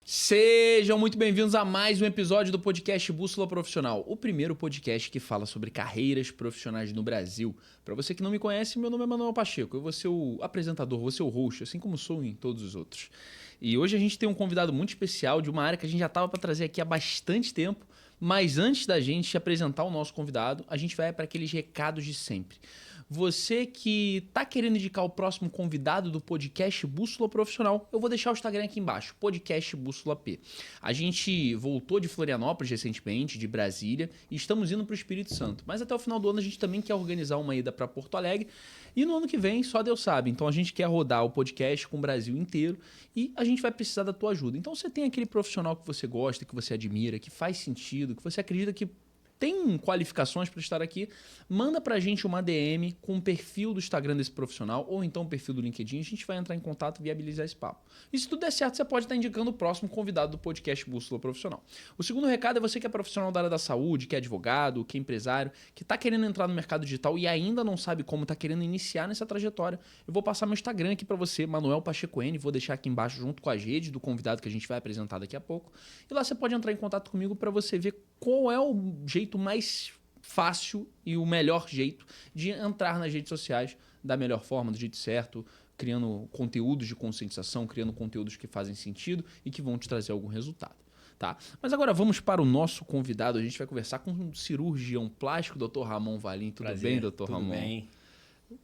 Sejam muito bem-vindos a mais um episódio do podcast Bússola Profissional, o primeiro podcast que fala sobre carreiras profissionais no Brasil. Para você que não me conhece, meu nome é Manuel Pacheco, eu vou ser o apresentador, vou ser o host, assim como sou em todos os outros. E hoje a gente tem um convidado muito especial de uma área que a gente já estava para trazer aqui há bastante tempo, mas antes da gente apresentar o nosso convidado, a gente vai para aqueles recados de sempre. Você que está querendo indicar o próximo convidado do podcast Bússola Profissional, eu vou deixar o Instagram aqui embaixo, podcast Bússola P. A gente voltou de Florianópolis recentemente, de Brasília, e estamos indo para o Espírito Santo. Mas até o final do ano a gente também quer organizar uma ida para Porto Alegre. E no ano que vem, só Deus sabe. Então a gente quer rodar o podcast com o Brasil inteiro e a gente vai precisar da tua ajuda. Então você tem aquele profissional que você gosta, que você admira, que faz sentido, que você acredita que tem qualificações para estar aqui, manda pra gente uma DM com o perfil do Instagram desse profissional ou então o perfil do LinkedIn, a gente vai entrar em contato e viabilizar esse papo. E se tudo der certo, você pode estar indicando o próximo convidado do podcast Bússola Profissional. O segundo recado é você que é profissional da área da saúde, que é advogado, que é empresário, que está querendo entrar no mercado digital e ainda não sabe como, está querendo iniciar nessa trajetória. Eu vou passar meu Instagram aqui para você, Manuel Pacheco N, vou deixar aqui embaixo junto com as redes do convidado que a gente vai apresentar daqui a pouco. E lá você pode entrar em contato comigo para você ver qual é o jeito mais fácil e o melhor jeito de entrar nas redes sociais da melhor forma, do jeito certo, criando conteúdos de conscientização, criando conteúdos que fazem sentido e que vão te trazer algum resultado. Tá? Mas agora vamos para o nosso convidado. A gente vai conversar com um cirurgião plástico, Dr. Ramon Valim. Tudo bem, Dr. Ramon? Tudo bem.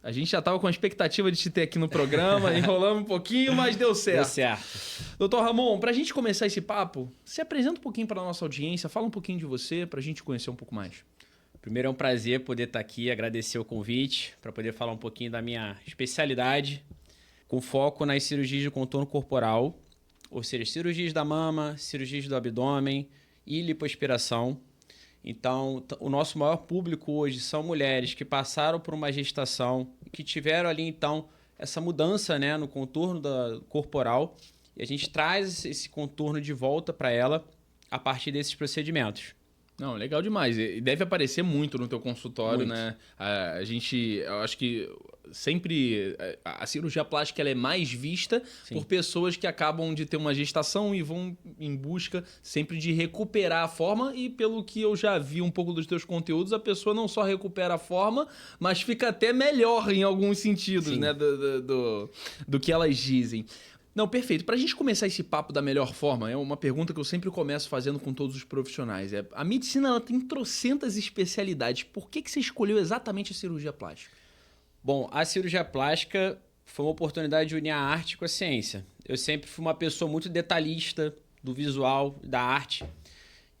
A gente já estava com a expectativa de te ter aqui no programa, enrolamos um pouquinho, mas deu certo. Deu certo. Doutor Ramon, para a gente começar esse papo, se apresenta um pouquinho para a nossa audiência, fala um pouquinho de você, para a gente conhecer um pouco mais. Primeiro é um prazer poder estar aqui, agradecer o convite, para poder falar um pouquinho da minha especialidade, com foco nas cirurgias de contorno corporal, ou seja, cirurgias da mama, cirurgias do abdômen e lipoaspiração. Então, o nosso maior público hoje são mulheres que passaram por uma gestação, que tiveram ali, então, essa mudança, né, no contorno corporal, e a gente traz esse contorno de volta para ela a partir desses procedimentos. Não, legal demais. E deve aparecer muito no teu consultório, muito, né? Eu acho que sempre a cirurgia plástica ela é mais vista sim, por pessoas que acabam de ter uma gestação e vão em busca sempre de recuperar a forma. E pelo que eu já vi um pouco dos teus conteúdos, a pessoa não só recupera a forma, mas fica até melhor em alguns sentidos, sim, né? Do que elas dizem. Não, perfeito. Para a gente começar esse papo da melhor forma, é uma pergunta que eu sempre começo fazendo com todos os profissionais. A medicina ela tem trocentas especialidades. Por que você escolheu exatamente a cirurgia plástica? Bom, a cirurgia plástica foi uma oportunidade de unir a arte com a ciência. Eu sempre fui uma pessoa muito detalhista do visual, da arte.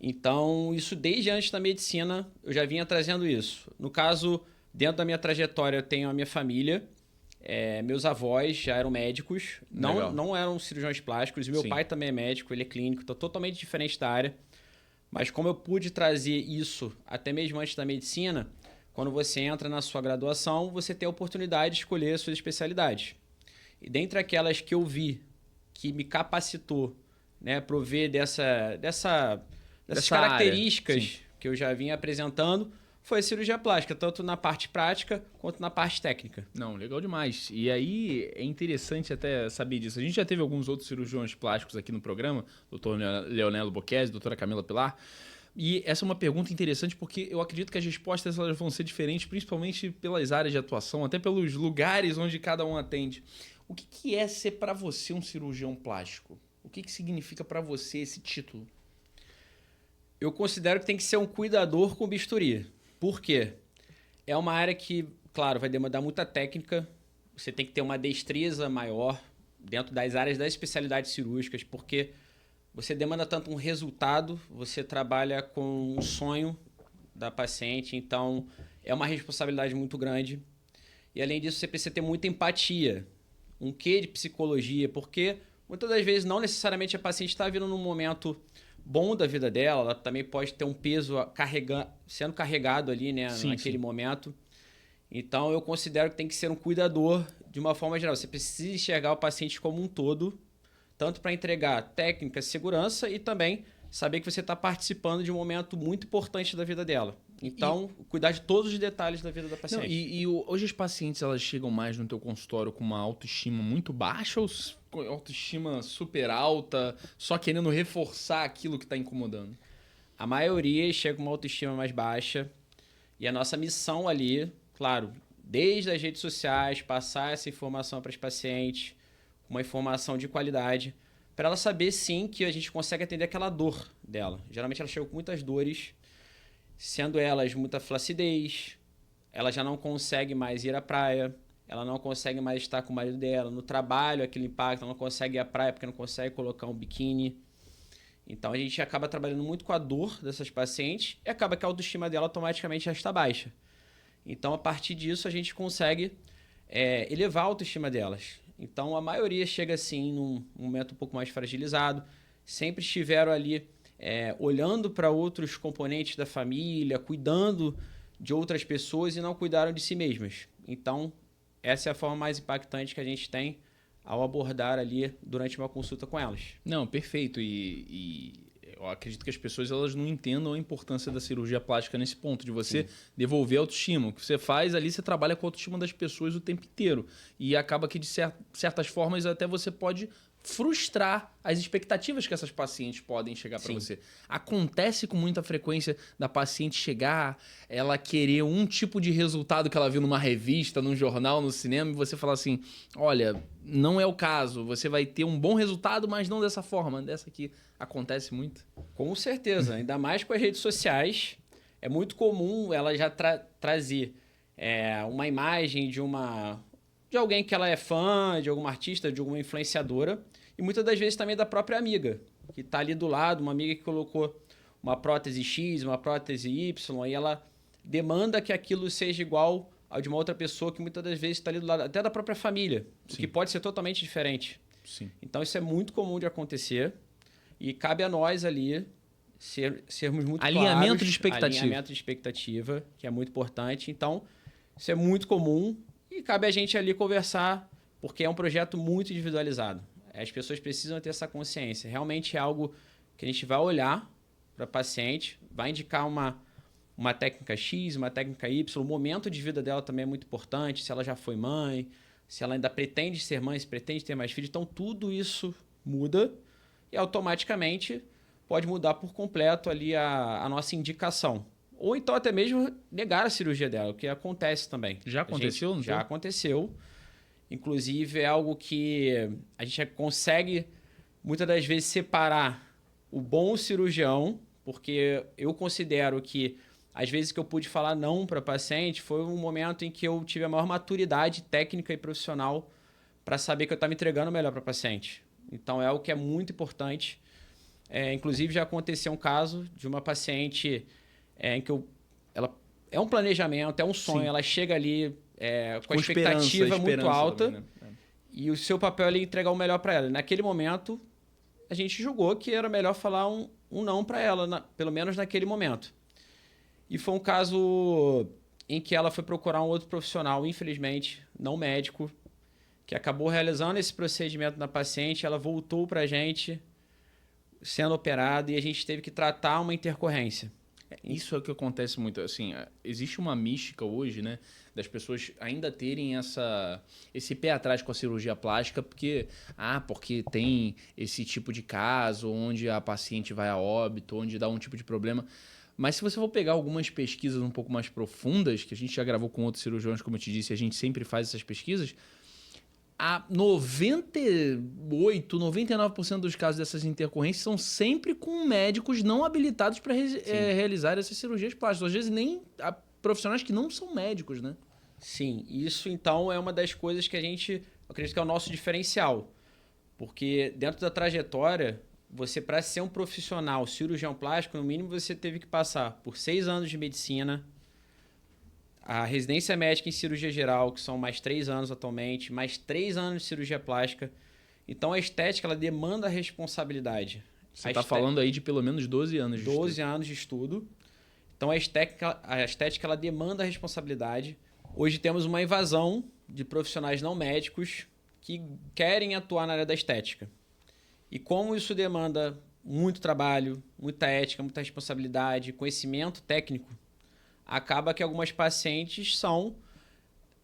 Então, isso desde antes da medicina, eu já vinha trazendo isso. No caso, dentro da minha trajetória, eu tenho a minha família. Meus avós já eram médicos, não eram cirurgiões plásticos. Meu pai também é médico, ele é clínico, então totalmente diferente da área. Mas como eu pude trazer isso até mesmo antes da medicina, quando você entra na sua graduação, você tem a oportunidade de escolher as suas especialidades. E dentre aquelas que eu vi, que me capacitou, né, prover dessas características que eu já vinha apresentando, foi a cirurgia plástica, tanto na parte prática quanto na parte técnica. Não, legal demais. E aí é interessante até saber disso. A gente já teve alguns outros cirurgiões plásticos aqui no programa, doutor Leonelo Bocchesi, doutora Camila Pilar. E essa é uma pergunta interessante porque eu acredito que as respostas elas vão ser diferentes, principalmente pelas áreas de atuação, até pelos lugares onde cada um atende. O que é ser para você um cirurgião plástico? O que significa para você esse título? Eu considero que tem que ser um cuidador com bisturi. Por quê? É uma área que, claro, vai demandar muita técnica. Você tem que ter uma destreza maior dentro das áreas das especialidades cirúrgicas, porque você demanda tanto um resultado, você trabalha com um sonho da paciente, então é uma responsabilidade muito grande. E além disso, você precisa ter muita empatia, um quê de psicologia, porque muitas das vezes não necessariamente a paciente está vindo num momento bom da vida dela, ela também pode ter um peso sendo carregado ali, né, naquele momento. Então, eu considero que tem que ser um cuidador de uma forma geral. Você precisa enxergar o paciente como um todo, tanto para entregar técnica, segurança e também saber que você está participando de um momento muito importante da vida dela. Então, cuidar de todos os detalhes da vida da paciente. Hoje as pacientes elas chegam mais no teu consultório com uma autoestima muito baixa ou com autoestima super alta, só querendo reforçar aquilo que está incomodando? A maioria chega com uma autoestima mais baixa e a nossa missão ali, claro, desde as redes sociais, passar essa informação para as pacientes, uma informação de qualidade, para ela saber sim que a gente consegue atender aquela dor dela. Geralmente ela chega com muitas dores, sendo elas muita flacidez, ela já não consegue mais ir à praia, ela não consegue mais estar com o marido dela, no trabalho aquele impacto, ela não consegue ir à praia porque não consegue colocar um biquíni. Então a gente acaba trabalhando muito com a dor dessas pacientes e acaba que a autoestima dela automaticamente já está baixa. Então a partir disso a gente consegue elevar a autoestima delas. Então a maioria chega assim num momento um pouco mais fragilizado, sempre estiveram ali olhando para outros componentes da família, cuidando de outras pessoas e não cuidaram de si mesmas. Então essa é a forma mais impactante que a gente tem ao abordar ali durante uma consulta com elas. Não, perfeito. E eu acredito que as pessoas elas não entendam a importância da cirurgia plástica nesse ponto, de você devolver a autoestima. O que você faz ali, você trabalha com a autoestima das pessoas o tempo inteiro. E acaba que, de certas formas, até você pode frustrar as expectativas que essas pacientes podem chegar para você. Acontece com muita frequência da paciente chegar, ela querer um tipo de resultado que ela viu numa revista, num jornal, no cinema, e você falar assim, olha, não é o caso, você vai ter um bom resultado, mas não dessa forma, dessa aqui. Acontece muito? Com certeza, ainda mais com as redes sociais, é muito comum ela já trazer uma imagem de alguém que ela é fã, de alguma artista, de alguma influenciadora, e muitas das vezes também da própria amiga, que está ali do lado, uma amiga que colocou uma prótese X, uma prótese Y, e ela demanda que aquilo seja igual ao de uma outra pessoa que muitas das vezes está ali do lado, até da própria família, o que pode ser totalmente diferente. Sim. Então isso é muito comum de acontecer, e cabe a nós ali sermos muito alinhamento claros. De expectativa. Alinhamento de expectativa, que é muito importante. Então, isso é muito comum e cabe a gente ali conversar, porque é um projeto muito individualizado. As pessoas precisam ter essa consciência. Realmente é algo que a gente vai olhar para a paciente, vai indicar uma técnica X, uma técnica Y. O momento de vida dela também é muito importante, se ela já foi mãe, se ela ainda pretende ser mãe, se pretende ter mais filhos. Então, tudo isso muda e automaticamente pode mudar por completo ali a nossa indicação. Ou então até mesmo negar a cirurgia dela, o que acontece também. Já aconteceu? Já aconteceu. Inclusive é algo que a gente consegue muitas das vezes separar o bom cirurgião, porque eu considero que às vezes que eu pude falar não para paciente foi um momento em que eu tive a maior maturidade técnica e profissional para saber que eu estava entregando melhor para paciente. Então, é algo que é muito importante. Inclusive, já aconteceu um caso de uma paciente em que ela é um planejamento, é um sonho. Sim. Ela chega ali com a expectativa muito alta também, né? E o seu papel é entregar o melhor para ela. Naquele momento, a gente julgou que era melhor falar um não para ela, pelo menos naquele momento. E foi um caso em que ela foi procurar um outro profissional, infelizmente, não médico, que acabou realizando esse procedimento na paciente, ela voltou para a gente sendo operada e a gente teve que tratar uma intercorrência. Isso é o que acontece muito. Assim, existe uma mística hoje, né, das pessoas ainda terem esse pé atrás com a cirurgia plástica, porque tem esse tipo de caso onde a paciente vai a óbito, onde dá um tipo de problema. Mas se você for pegar algumas pesquisas um pouco mais profundas, que a gente já gravou com outros cirurgiões, como eu te disse, a gente sempre faz essas pesquisas, a 98%, 99% dos casos dessas intercorrências são sempre com médicos não habilitados para realizar essas cirurgias plásticas. Às vezes nem profissionais que não são médicos, né? Sim, isso então é uma das coisas que a gente acredita que é o nosso diferencial. Porque dentro da trajetória, você para ser um profissional cirurgião plástico, no mínimo você teve que passar por 6 anos de medicina, a residência médica em cirurgia geral, que são mais 3 anos atualmente, mais 3 anos de cirurgia plástica. Então, a estética ela demanda responsabilidade. Você está falando aí de pelo menos 12 anos de 12 anos de estudo. Então, a estética ela demanda responsabilidade. Hoje temos uma invasão de profissionais não médicos que querem atuar na área da estética. E como isso demanda muito trabalho, muita ética, muita responsabilidade, conhecimento técnico, acaba que algumas pacientes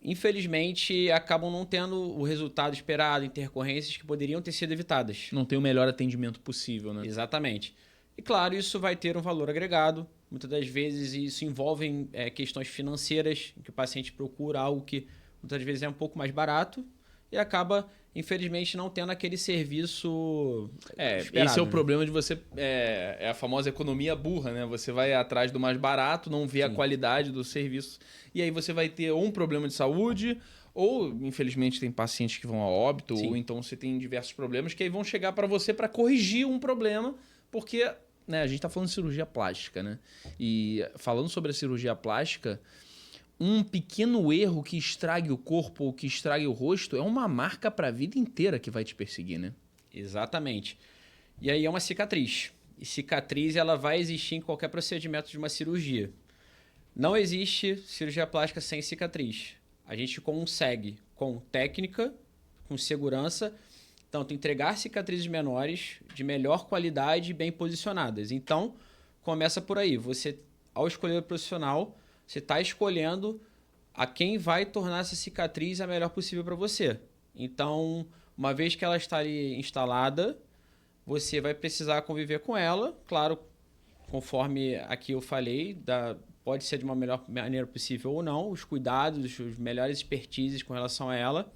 infelizmente, acabam não tendo o resultado esperado, intercorrências que poderiam ter sido evitadas. Não tem o melhor atendimento possível, né? Exatamente. E claro, isso vai ter um valor agregado. Muitas das vezes isso envolve questões financeiras, que o paciente procura algo que muitas vezes é um pouco mais barato e acaba, infelizmente, não tendo aquele serviço esperado. Esse é o problema de você... É a famosa economia burra, né? Você vai atrás do mais barato, não vê a qualidade do serviço. E aí você vai ter ou um problema de saúde, ou, infelizmente, tem pacientes que vão a óbito, ou então você tem diversos problemas que aí vão chegar para você para corrigir um problema, porque... né, a gente está falando de cirurgia plástica, né? E falando sobre a cirurgia plástica, um pequeno erro que estrague o corpo ou que estrague o rosto é uma marca para a vida inteira que vai te perseguir, né? Exatamente. E aí é uma cicatriz. E cicatriz ela vai existir em qualquer procedimento de uma cirurgia. Não existe cirurgia plástica sem cicatriz. A gente consegue, com técnica, com segurança, tanto entregar cicatrizes menores, de melhor qualidade e bem posicionadas. Então, começa por aí. Você, ao escolher o profissional, você está escolhendo a quem vai tornar essa cicatriz a melhor possível para você. Então, uma vez que ela está ali instalada, você vai precisar conviver com ela. Claro, conforme aqui eu falei, pode ser de uma melhor maneira possível ou não, os cuidados, os melhores expertises com relação a ela.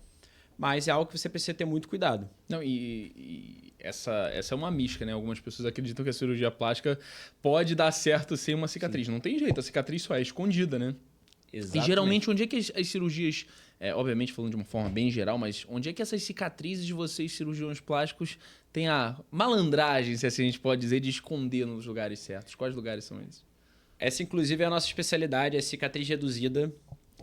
Mas é algo que você precisa ter muito cuidado. Não, e essa é uma mística, né? Algumas pessoas acreditam que a cirurgia plástica pode dar certo sem uma cicatriz. Não tem jeito, a cicatriz só é escondida, né? Exatamente. E geralmente, onde é que as cirurgias, obviamente falando de uma forma bem geral, mas onde é que essas cicatrizes de vocês, cirurgiões plásticos, têm a malandragem, se assim a gente pode dizer, de esconder nos lugares certos? Quais lugares são esses? Essa, inclusive, é a nossa especialidade, é cicatriz reduzida.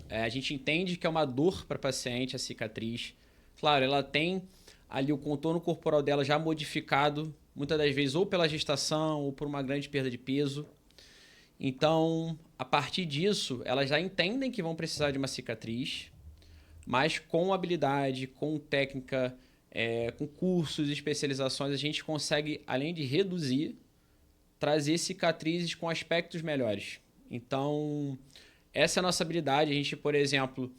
A gente entende que é uma dor para paciente, a cicatriz. Claro, ela tem ali o contorno corporal dela já modificado, muitas das vezes ou pela gestação ou por uma grande perda de peso. Então, a partir disso, elas já entendem que vão precisar de uma cicatriz, mas com habilidade, com técnica, com cursos e especializações, a gente consegue, além de reduzir, trazer cicatrizes com aspectos melhores. Então, essa é a nossa habilidade. A gente, por exemplo,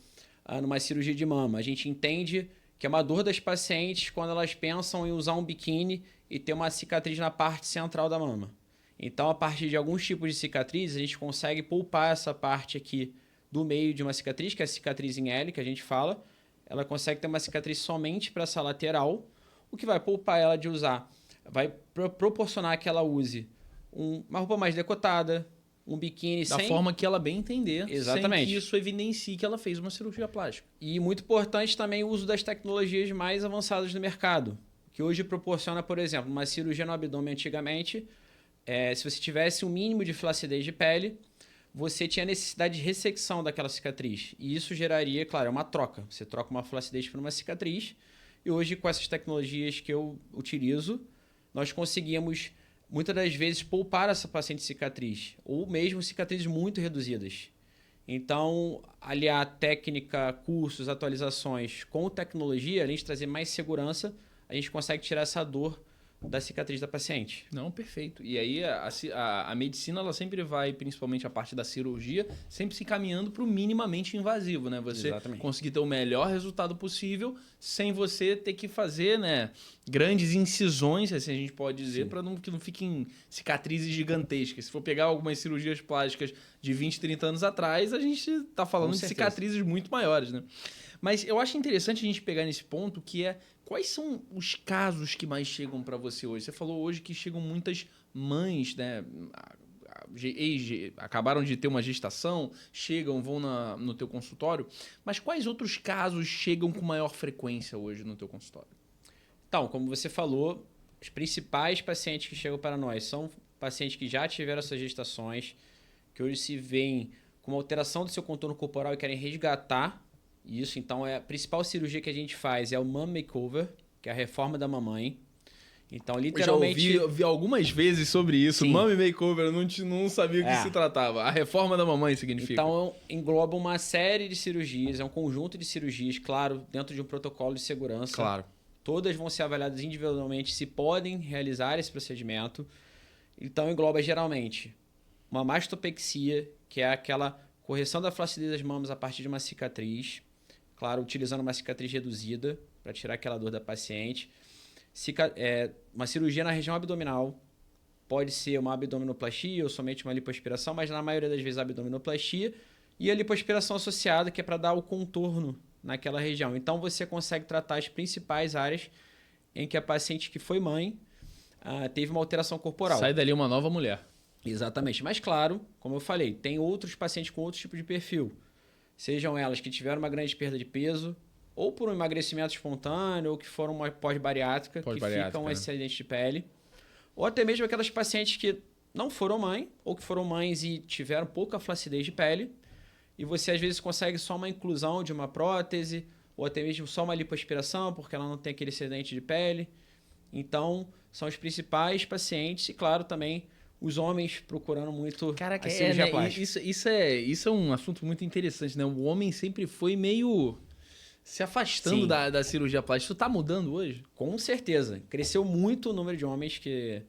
numa cirurgia de mama, a gente entende que é uma dor das pacientes quando elas pensam em usar um biquíni e ter uma cicatriz na parte central da mama. Então, a partir de alguns tipos de cicatrizes, a gente consegue poupar essa parte aqui do meio de uma cicatriz, que é a cicatriz em L, que a gente fala. Ela consegue ter uma cicatriz somente para essa lateral, o que vai poupar ela de usar. Vai proporcionar que ela use uma roupa mais decotada, um biquíni da forma que ela bem entender, exatamente, sem que isso evidencie que ela fez uma cirurgia plástica. E muito importante também o uso das tecnologias mais avançadas do mercado, que hoje proporciona, por exemplo, uma cirurgia no abdômen antigamente, se você tivesse um mínimo de flacidez de pele, você tinha necessidade de ressecção daquela cicatriz. E isso geraria, claro, uma troca. Você troca uma flacidez por uma cicatriz. E hoje, com essas tecnologias que eu utilizo, nós conseguimos muitas das vezes poupar essa paciente cicatriz, ou mesmo cicatrizes muito reduzidas. Então, aliar técnica, cursos, atualizações com tecnologia, além de trazer mais segurança, a gente consegue tirar essa dor da cicatriz da paciente. Não, perfeito. E aí a medicina, ela sempre vai, principalmente a parte da cirurgia, sempre se caminhando para o minimamente invasivo, né? Você conseguir ter o melhor resultado possível sem você ter que fazer, né, grandes incisões, assim a gente pode dizer, para que não fiquem cicatrizes gigantescas. Se for pegar algumas cirurgias plásticas de 20, 30 anos atrás, a gente está falando de cicatrizes muito maiores, né? Mas eu acho interessante a gente pegar nesse ponto que é quais são os casos que mais chegam para você hoje? Você falou hoje que chegam muitas mães, né? Acabaram de ter uma gestação, vão no teu consultório. Mas quais outros casos chegam com maior frequência hoje no teu consultório? Então, como você falou, os principais pacientes que chegam para nós são pacientes que já tiveram essas gestações, que hoje se veem com uma alteração do seu contorno corporal e querem resgatar isso. Então, a principal cirurgia que a gente faz é o Mom Makeover, que é a reforma da mamãe. Então, literalmente... Eu já ouvi algumas vezes sobre isso. Sim. Mom Makeover, eu não sabia o que se tratava. A reforma da mamãe significa. Então, engloba uma série de cirurgias, é um conjunto de cirurgias, claro, dentro de um protocolo de segurança. Claro. Todas vão ser avaliadas individualmente se podem realizar esse procedimento. Então, engloba geralmente uma mastopexia, que é aquela correção da flacidez das mamas a partir de uma cicatriz. Claro, utilizando uma cicatriz reduzida para tirar aquela dor da paciente. Uma cirurgia na região abdominal. Pode ser uma abdominoplastia ou somente uma lipoaspiração, mas na maioria das vezes a abdominoplastia. E a lipoaspiração associada, que é para dar o contorno naquela região. Então, você consegue tratar as principais áreas em que a paciente que foi mãe teve uma alteração corporal. Sai dali uma nova mulher. Exatamente. Mas, claro, como eu falei, tem outros pacientes com outros tipos de perfil. Sejam elas que tiveram uma grande perda de peso, ou por um emagrecimento espontâneo, ou que foram uma pós-bariátrica, que ficam um excelente de pele. Ou até mesmo aquelas pacientes que não foram mãe, ou que foram mães e tiveram pouca flacidez de pele, e você às vezes consegue só uma inclusão de uma prótese, ou até mesmo só uma lipoaspiração, porque ela não tem aquele excedente de pele. Então, são os principais pacientes, e claro, também os homens procurando muito a cirurgia plástica. Isso é um assunto muito interessante, né? O homem sempre foi meio se afastando da cirurgia plástica. Isso está mudando hoje? Com certeza. Cresceu muito o número de homens que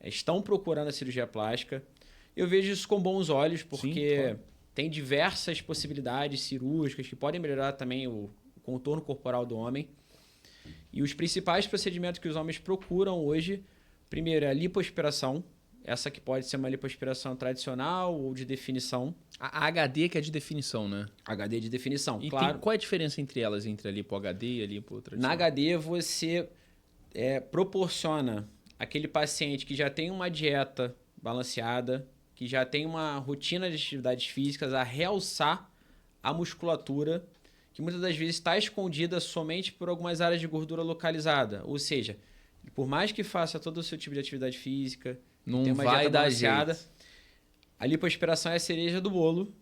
estão procurando a cirurgia plástica. Eu vejo isso com bons olhos, porque claro, tem diversas possibilidades cirúrgicas que podem melhorar também o contorno corporal do homem. E os principais procedimentos que os homens procuram hoje, primeiro é a lipoaspiração. Essa que pode ser uma lipoaspiração tradicional ou de definição. A HD que é de definição, né? HD de definição, e claro. Qual é a diferença entre elas, entre a lipo HD e a lipo tradicional? Na HD você proporciona aquele paciente que já tem uma dieta balanceada, que já tem uma rotina de atividades físicas, a realçar a musculatura, que muitas das vezes está escondida somente por algumas áreas de gordura localizada. Ou seja, por mais que faça todo o seu tipo de atividade física, não tem uma vai dieta dar balanceada, jeito. A lipoaspiração é a cereja do bolo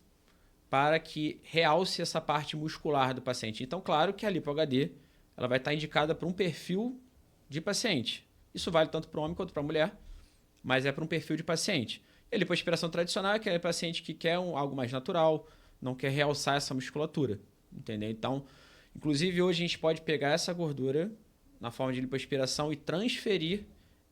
para que realce essa parte muscular do paciente. Então, claro que a lipo HD ela vai estar indicada para um perfil de paciente. Isso vale tanto para o homem quanto para a mulher, mas é para um perfil de paciente. E a lipoaspiração tradicional é aquele paciente que quer algo mais natural, não quer realçar essa musculatura. Entendeu? Então, inclusive hoje a gente pode pegar essa gordura na forma de lipoaspiração e transferir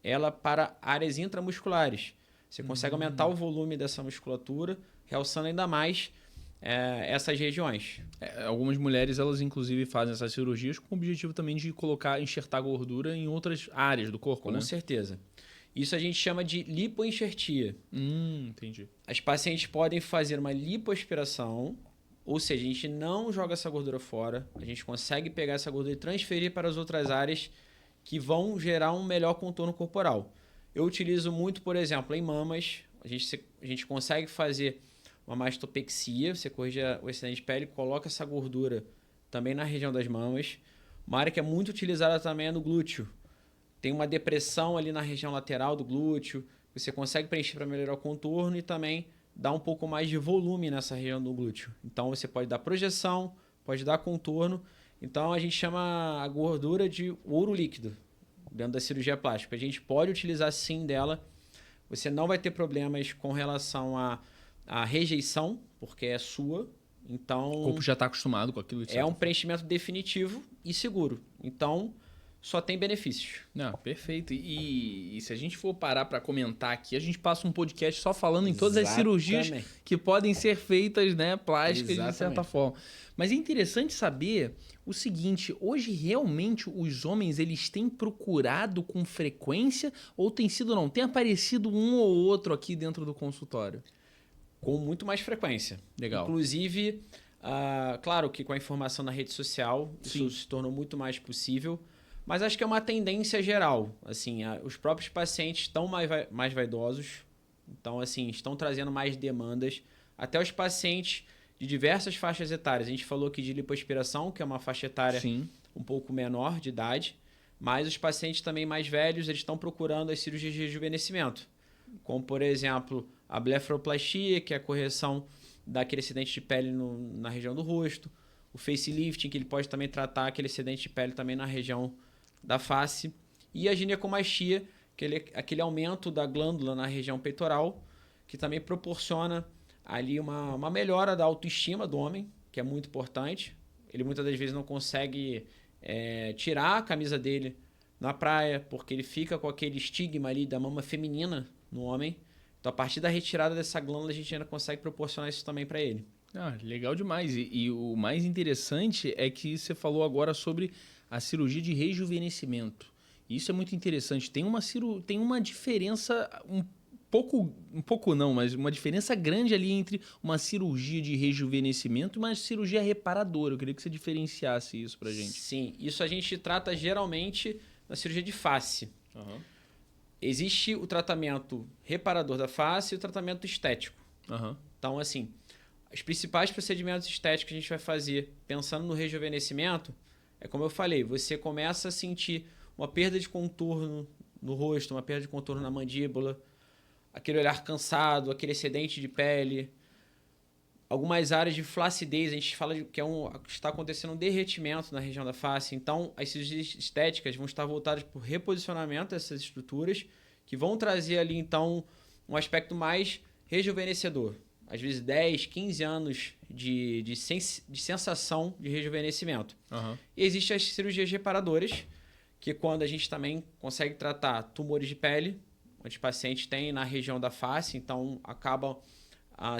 ela para áreas intramusculares. Você consegue aumentar o volume dessa musculatura, realçando ainda mais essas regiões. Algumas mulheres, elas inclusive fazem essas cirurgias com o objetivo também de enxertar gordura em outras áreas do corpo, né? Com certeza. Isso a gente chama de lipoenxertia. Entendi. As pacientes podem fazer uma lipoaspiração, ou seja, a gente não joga essa gordura fora, a gente consegue pegar essa gordura e transferir para as outras áreas que vão gerar um melhor contorno corporal. Eu utilizo muito, por exemplo, em mamas, a gente consegue fazer uma mastopexia, você corrige o excedente de pele, coloca essa gordura também na região das mamas. Uma área que é muito utilizada também é no glúteo. Tem uma depressão ali na região lateral do glúteo, você consegue preencher para melhorar o contorno e também dar um pouco mais de volume nessa região do glúteo. Então você pode dar projeção, pode dar contorno. Então a gente chama a gordura de ouro líquido dentro da cirurgia plástica. A gente pode utilizar sim dela. Você não vai ter problemas com relação à rejeição, porque é sua. Então, o corpo já está acostumado com aquilo. É um preenchimento definitivo e seguro. Então, só tem benefícios. Não, perfeito. E se a gente for parar para comentar aqui, a gente passa um podcast só falando em todas as cirurgias que podem ser feitas, né, plásticas, de certa forma. Mas é interessante saber o seguinte, hoje realmente os homens eles têm procurado com frequência ou tem aparecido um ou outro aqui dentro do consultório? Com muito mais frequência. Legal. Inclusive, claro que com a informação na rede social, isso se tornou muito mais possível. Mas acho que é uma tendência geral. Assim, os próprios pacientes estão mais vaidosos, então assim, estão trazendo mais demandas. Até os pacientes de diversas faixas etárias. A gente falou aqui de lipoaspiração, que é uma faixa etária um pouco menor de idade, mas os pacientes também mais velhos eles estão procurando as cirurgias de rejuvenescimento, como por exemplo a blefaroplastia, que é a correção daquele excedente de pele na região do rosto, o facelifting, que ele pode também tratar aquele excedente de pele também na região da face, e a ginecomastia, que é aquele aumento da glândula na região peitoral, que também proporciona ali uma melhora da autoestima do homem, que é muito importante. Ele muitas das vezes não consegue tirar a camisa dele na praia, porque ele fica com aquele estigma ali da mama feminina no homem. Então, a partir da retirada dessa glândula, a gente ainda consegue proporcionar isso também para ele. Ah, legal demais. E o mais interessante é que você falou agora sobre a cirurgia de rejuvenescimento. Isso é muito interessante. Tem uma diferença um pouco não, mas uma diferença grande ali entre uma cirurgia de rejuvenescimento e uma cirurgia reparadora. Eu queria que você diferenciasse isso pra gente. Sim, isso a gente trata geralmente na cirurgia de face. Uhum. Existe o tratamento reparador da face e o tratamento estético. Uhum. Então, assim, os principais procedimentos estéticos que a gente vai fazer pensando no rejuvenescimento é como eu falei, você começa a sentir uma perda de contorno no rosto, uma perda de contorno na mandíbula, aquele olhar cansado, aquele excedente de pele, algumas áreas de flacidez, a gente fala que está acontecendo um derretimento na região da face. Então, as cirurgias estéticas vão estar voltadas para o reposicionamento dessas estruturas, que vão trazer ali, então, um aspecto mais rejuvenescedor. Às vezes 10, 15 anos de sensação de rejuvenescimento. Uhum. E existem as cirurgias reparadoras, que quando a gente também consegue tratar tumores de pele, onde os pacientes têm na região da face, então acaba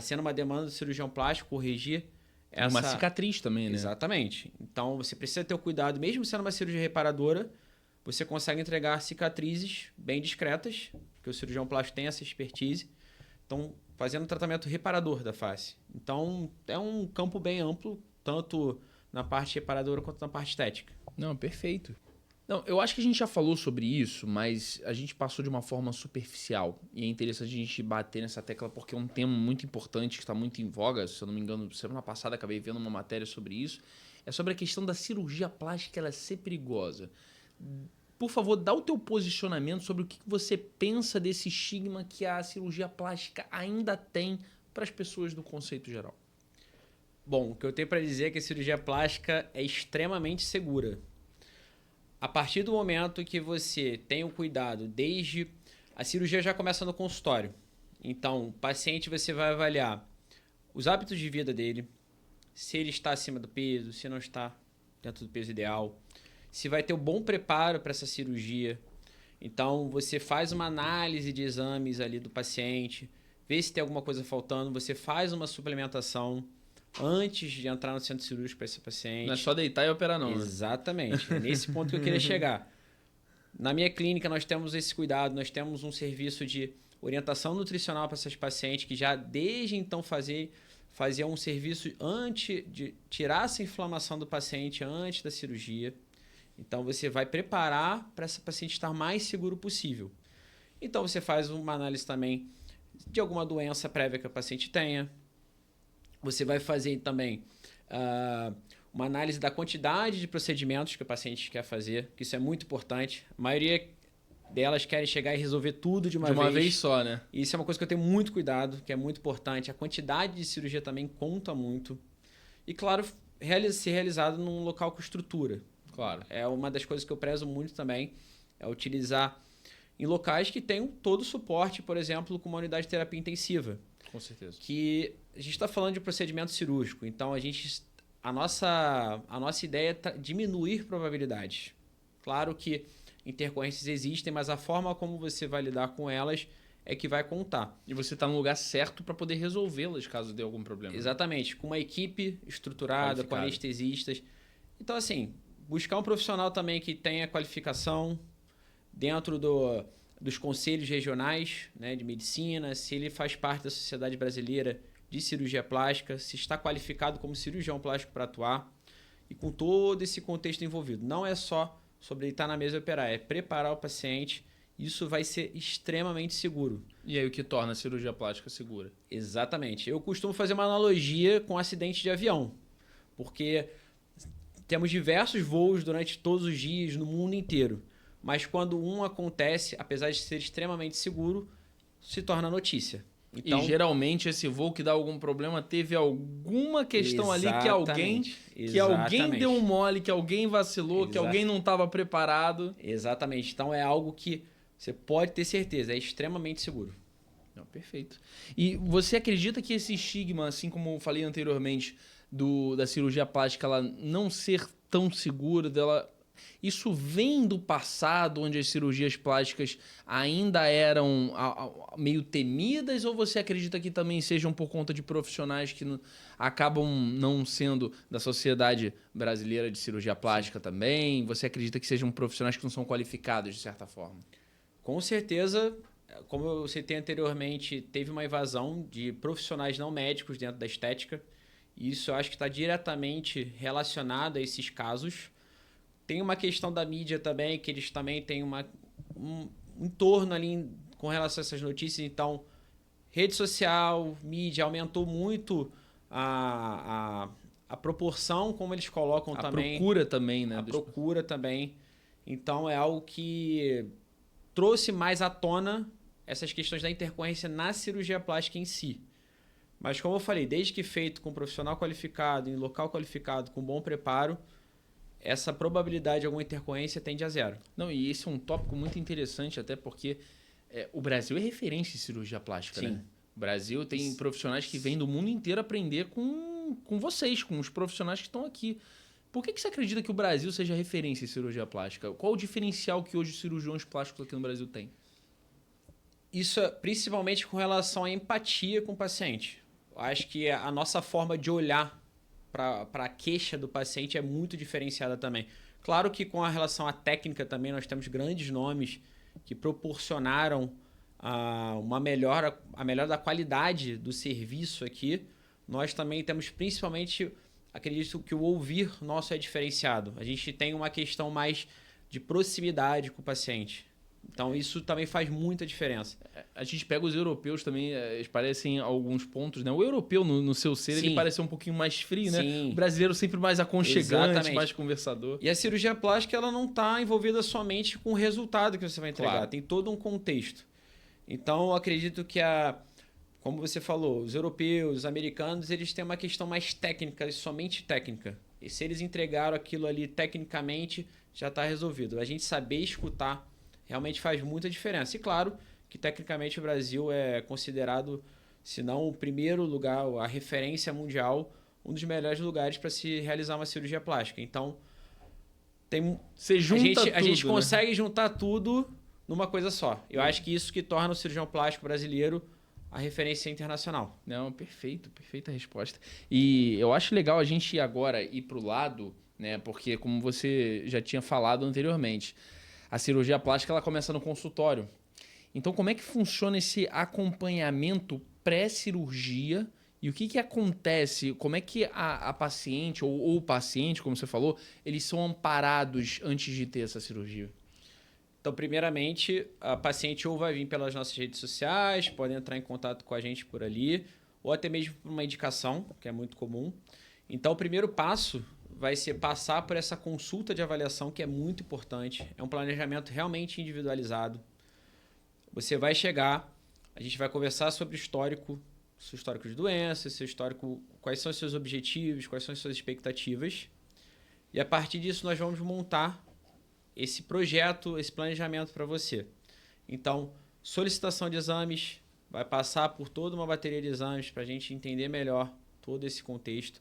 sendo uma demanda do cirurgião plástico corrigir essa... Uma cicatriz também, né? Exatamente. Então você precisa ter o cuidado, mesmo sendo uma cirurgia reparadora, você consegue entregar cicatrizes bem discretas, porque o cirurgião plástico tem essa expertise. Então, fazendo um tratamento reparador da face. Então, é um campo bem amplo, tanto na parte reparadora quanto na parte estética. Não, perfeito. Não, eu acho que a gente já falou sobre isso, mas a gente passou de uma forma superficial. E é interessante a gente bater nessa tecla porque é um tema muito importante, que está muito em voga. Se eu não me engano, semana passada acabei vendo uma matéria sobre isso. É sobre a questão da cirurgia plástica ela ser perigosa. Por favor, dá o teu posicionamento sobre o que você pensa desse estigma que a cirurgia plástica ainda tem para as pessoas do conceito geral. Bom, o que eu tenho para dizer é que a cirurgia plástica é extremamente segura. A partir do momento que você tem o cuidado, desde a cirurgia já começa no consultório. Então, o paciente você vai avaliar os hábitos de vida dele, se ele está acima do peso, se não está dentro do peso ideal, se vai ter um bom preparo para essa cirurgia. Então, você faz uma análise de exames ali do paciente, vê se tem alguma coisa faltando, você faz uma suplementação antes de entrar no centro cirúrgico para esse paciente. Não é só deitar e operar não, Exatamente. É nesse ponto que eu queria chegar. Na minha clínica, nós temos esse cuidado, nós temos um serviço de orientação nutricional para essas pacientes que já desde então fazia um serviço antes de tirar essa inflamação do paciente antes da cirurgia. Então, você vai preparar para essa paciente estar mais seguro possível. Então, você faz uma análise também de alguma doença prévia que a paciente tenha. Você vai fazer também uma análise da quantidade de procedimentos que o paciente quer fazer, que isso é muito importante. A maioria delas querem chegar e resolver tudo de uma vez só, né? E isso é uma coisa que eu tenho muito cuidado, que é muito importante. A quantidade de cirurgia também conta muito. E, claro, ser realizado num local com estrutura. Claro. É uma das coisas que eu prezo muito também, é utilizar em locais que tenham todo o suporte, por exemplo, com uma unidade de terapia intensiva. Com certeza. Que a gente está falando de procedimento cirúrgico, então a nossa ideia é diminuir probabilidades. Claro que intercorrências existem, mas a forma como você vai lidar com elas é que vai contar. E você está no lugar certo para poder resolvê-las caso dê algum problema. Exatamente, com uma equipe estruturada, com anestesistas. Então, assim, buscar um profissional também que tenha qualificação dentro dos conselhos regionais, né, de medicina, se ele faz parte da Sociedade Brasileira de Cirurgia Plástica, se está qualificado como cirurgião plástico para atuar e com todo esse contexto envolvido. Não é só sobre deitar na mesa e operar, é preparar o paciente. Isso vai ser extremamente seguro. E aí o que torna a cirurgia plástica segura? Exatamente. Eu costumo fazer uma analogia com acidente de avião, porque temos diversos voos durante todos os dias no mundo inteiro. Mas quando um acontece, apesar de ser extremamente seguro, se torna notícia. Então, e geralmente esse voo que dá algum problema teve alguma questão ali que alguém deu um mole, que alguém vacilou, que alguém não estava preparado. Exatamente. Então é algo que você pode ter certeza, é extremamente seguro. Não, perfeito. E você acredita que esse estigma, assim como eu falei anteriormente, da cirurgia plástica ela não ser tão segura, dela... Isso vem do passado, onde as cirurgias plásticas ainda eram meio temidas, ou você acredita que também sejam por conta de profissionais que acabam não sendo da sociedade brasileira de cirurgia plástica também? Você acredita que sejam profissionais que não são qualificados, de certa forma? Com certeza, como eu citei anteriormente, teve uma invasão de profissionais não médicos dentro da estética. E isso eu acho que está diretamente relacionado a esses casos. Tem uma questão da mídia também, que eles também têm um entorno ali com relação a essas notícias. Então, rede social, mídia, aumentou muito a proporção como eles colocam também. A procura também, né? A procura também. Então, é algo que trouxe mais à tona essas questões da intercorrência na cirurgia plástica em si. Mas, como eu falei, desde que feito com um profissional qualificado, em local qualificado, com bom preparo, essa probabilidade de alguma intercorrência tende a zero. Não, e esse é um tópico muito interessante, até porque o Brasil é referência em cirurgia plástica, Sim. né? O Brasil tem profissionais que vêm do mundo inteiro aprender com vocês, com os profissionais que estão aqui. Por que você acredita que o Brasil seja referência em cirurgia plástica? Qual o diferencial que hoje os cirurgiões plásticos aqui no Brasil têm? Isso é principalmente com relação à empatia com o paciente. Eu acho que a nossa forma de olhar para a queixa do paciente é muito diferenciada também. Claro que com a relação à técnica também nós temos grandes nomes que proporcionaram a melhora da qualidade do serviço aqui. Nós também temos principalmente, acredito que o ouvir nosso é diferenciado. A gente tem uma questão mais de proximidade com o paciente. Então isso também faz muita diferença. A gente pega os europeus também, eles parecem alguns pontos, né? O europeu, no seu ser, Sim. ele parece um pouquinho mais frio, né? Sim. O brasileiro sempre mais aconchegante, Exatamente. mais conversador. E a cirurgia plástica ela não está envolvida somente com o resultado que você vai entregar. Claro. Tem todo um contexto. Então, eu acredito que, como você falou, os europeus, os americanos, eles têm uma questão mais técnica, somente técnica. E se eles entregaram aquilo ali tecnicamente, já está resolvido. A gente saber escutar realmente faz muita diferença. E claro que tecnicamente o Brasil é considerado, se não o primeiro lugar, a referência mundial, um dos melhores lugares para se realizar uma cirurgia plástica. Então, Você junta a gente tudo, consegue juntar tudo numa coisa só. Eu acho que isso que torna o cirurgião plástico brasileiro a referência internacional. Não, perfeito, perfeita resposta. E eu acho legal a gente agora ir para o lado, né? Porque como você já tinha falado anteriormente, a cirurgia plástica ela começa no consultório. Então, como é que funciona esse acompanhamento pré-cirurgia e o que acontece? Como é que a paciente ou o paciente, como você falou, eles são amparados antes de ter essa cirurgia? Então, primeiramente, a paciente ou vai vir pelas nossas redes sociais, pode entrar em contato com a gente por ali, ou até mesmo por uma indicação, que é muito comum. Então, o primeiro passo vai ser passar por essa consulta de avaliação, que é muito importante. É um planejamento realmente individualizado. Você vai chegar, a gente vai conversar sobre o histórico, seu histórico de doença, seu histórico, quais são os seus objetivos, quais são as suas expectativas. E a partir disso nós vamos montar esse projeto, esse planejamento para você. Então, solicitação de exames, vai passar por toda uma bateria de exames para a gente entender melhor todo esse contexto.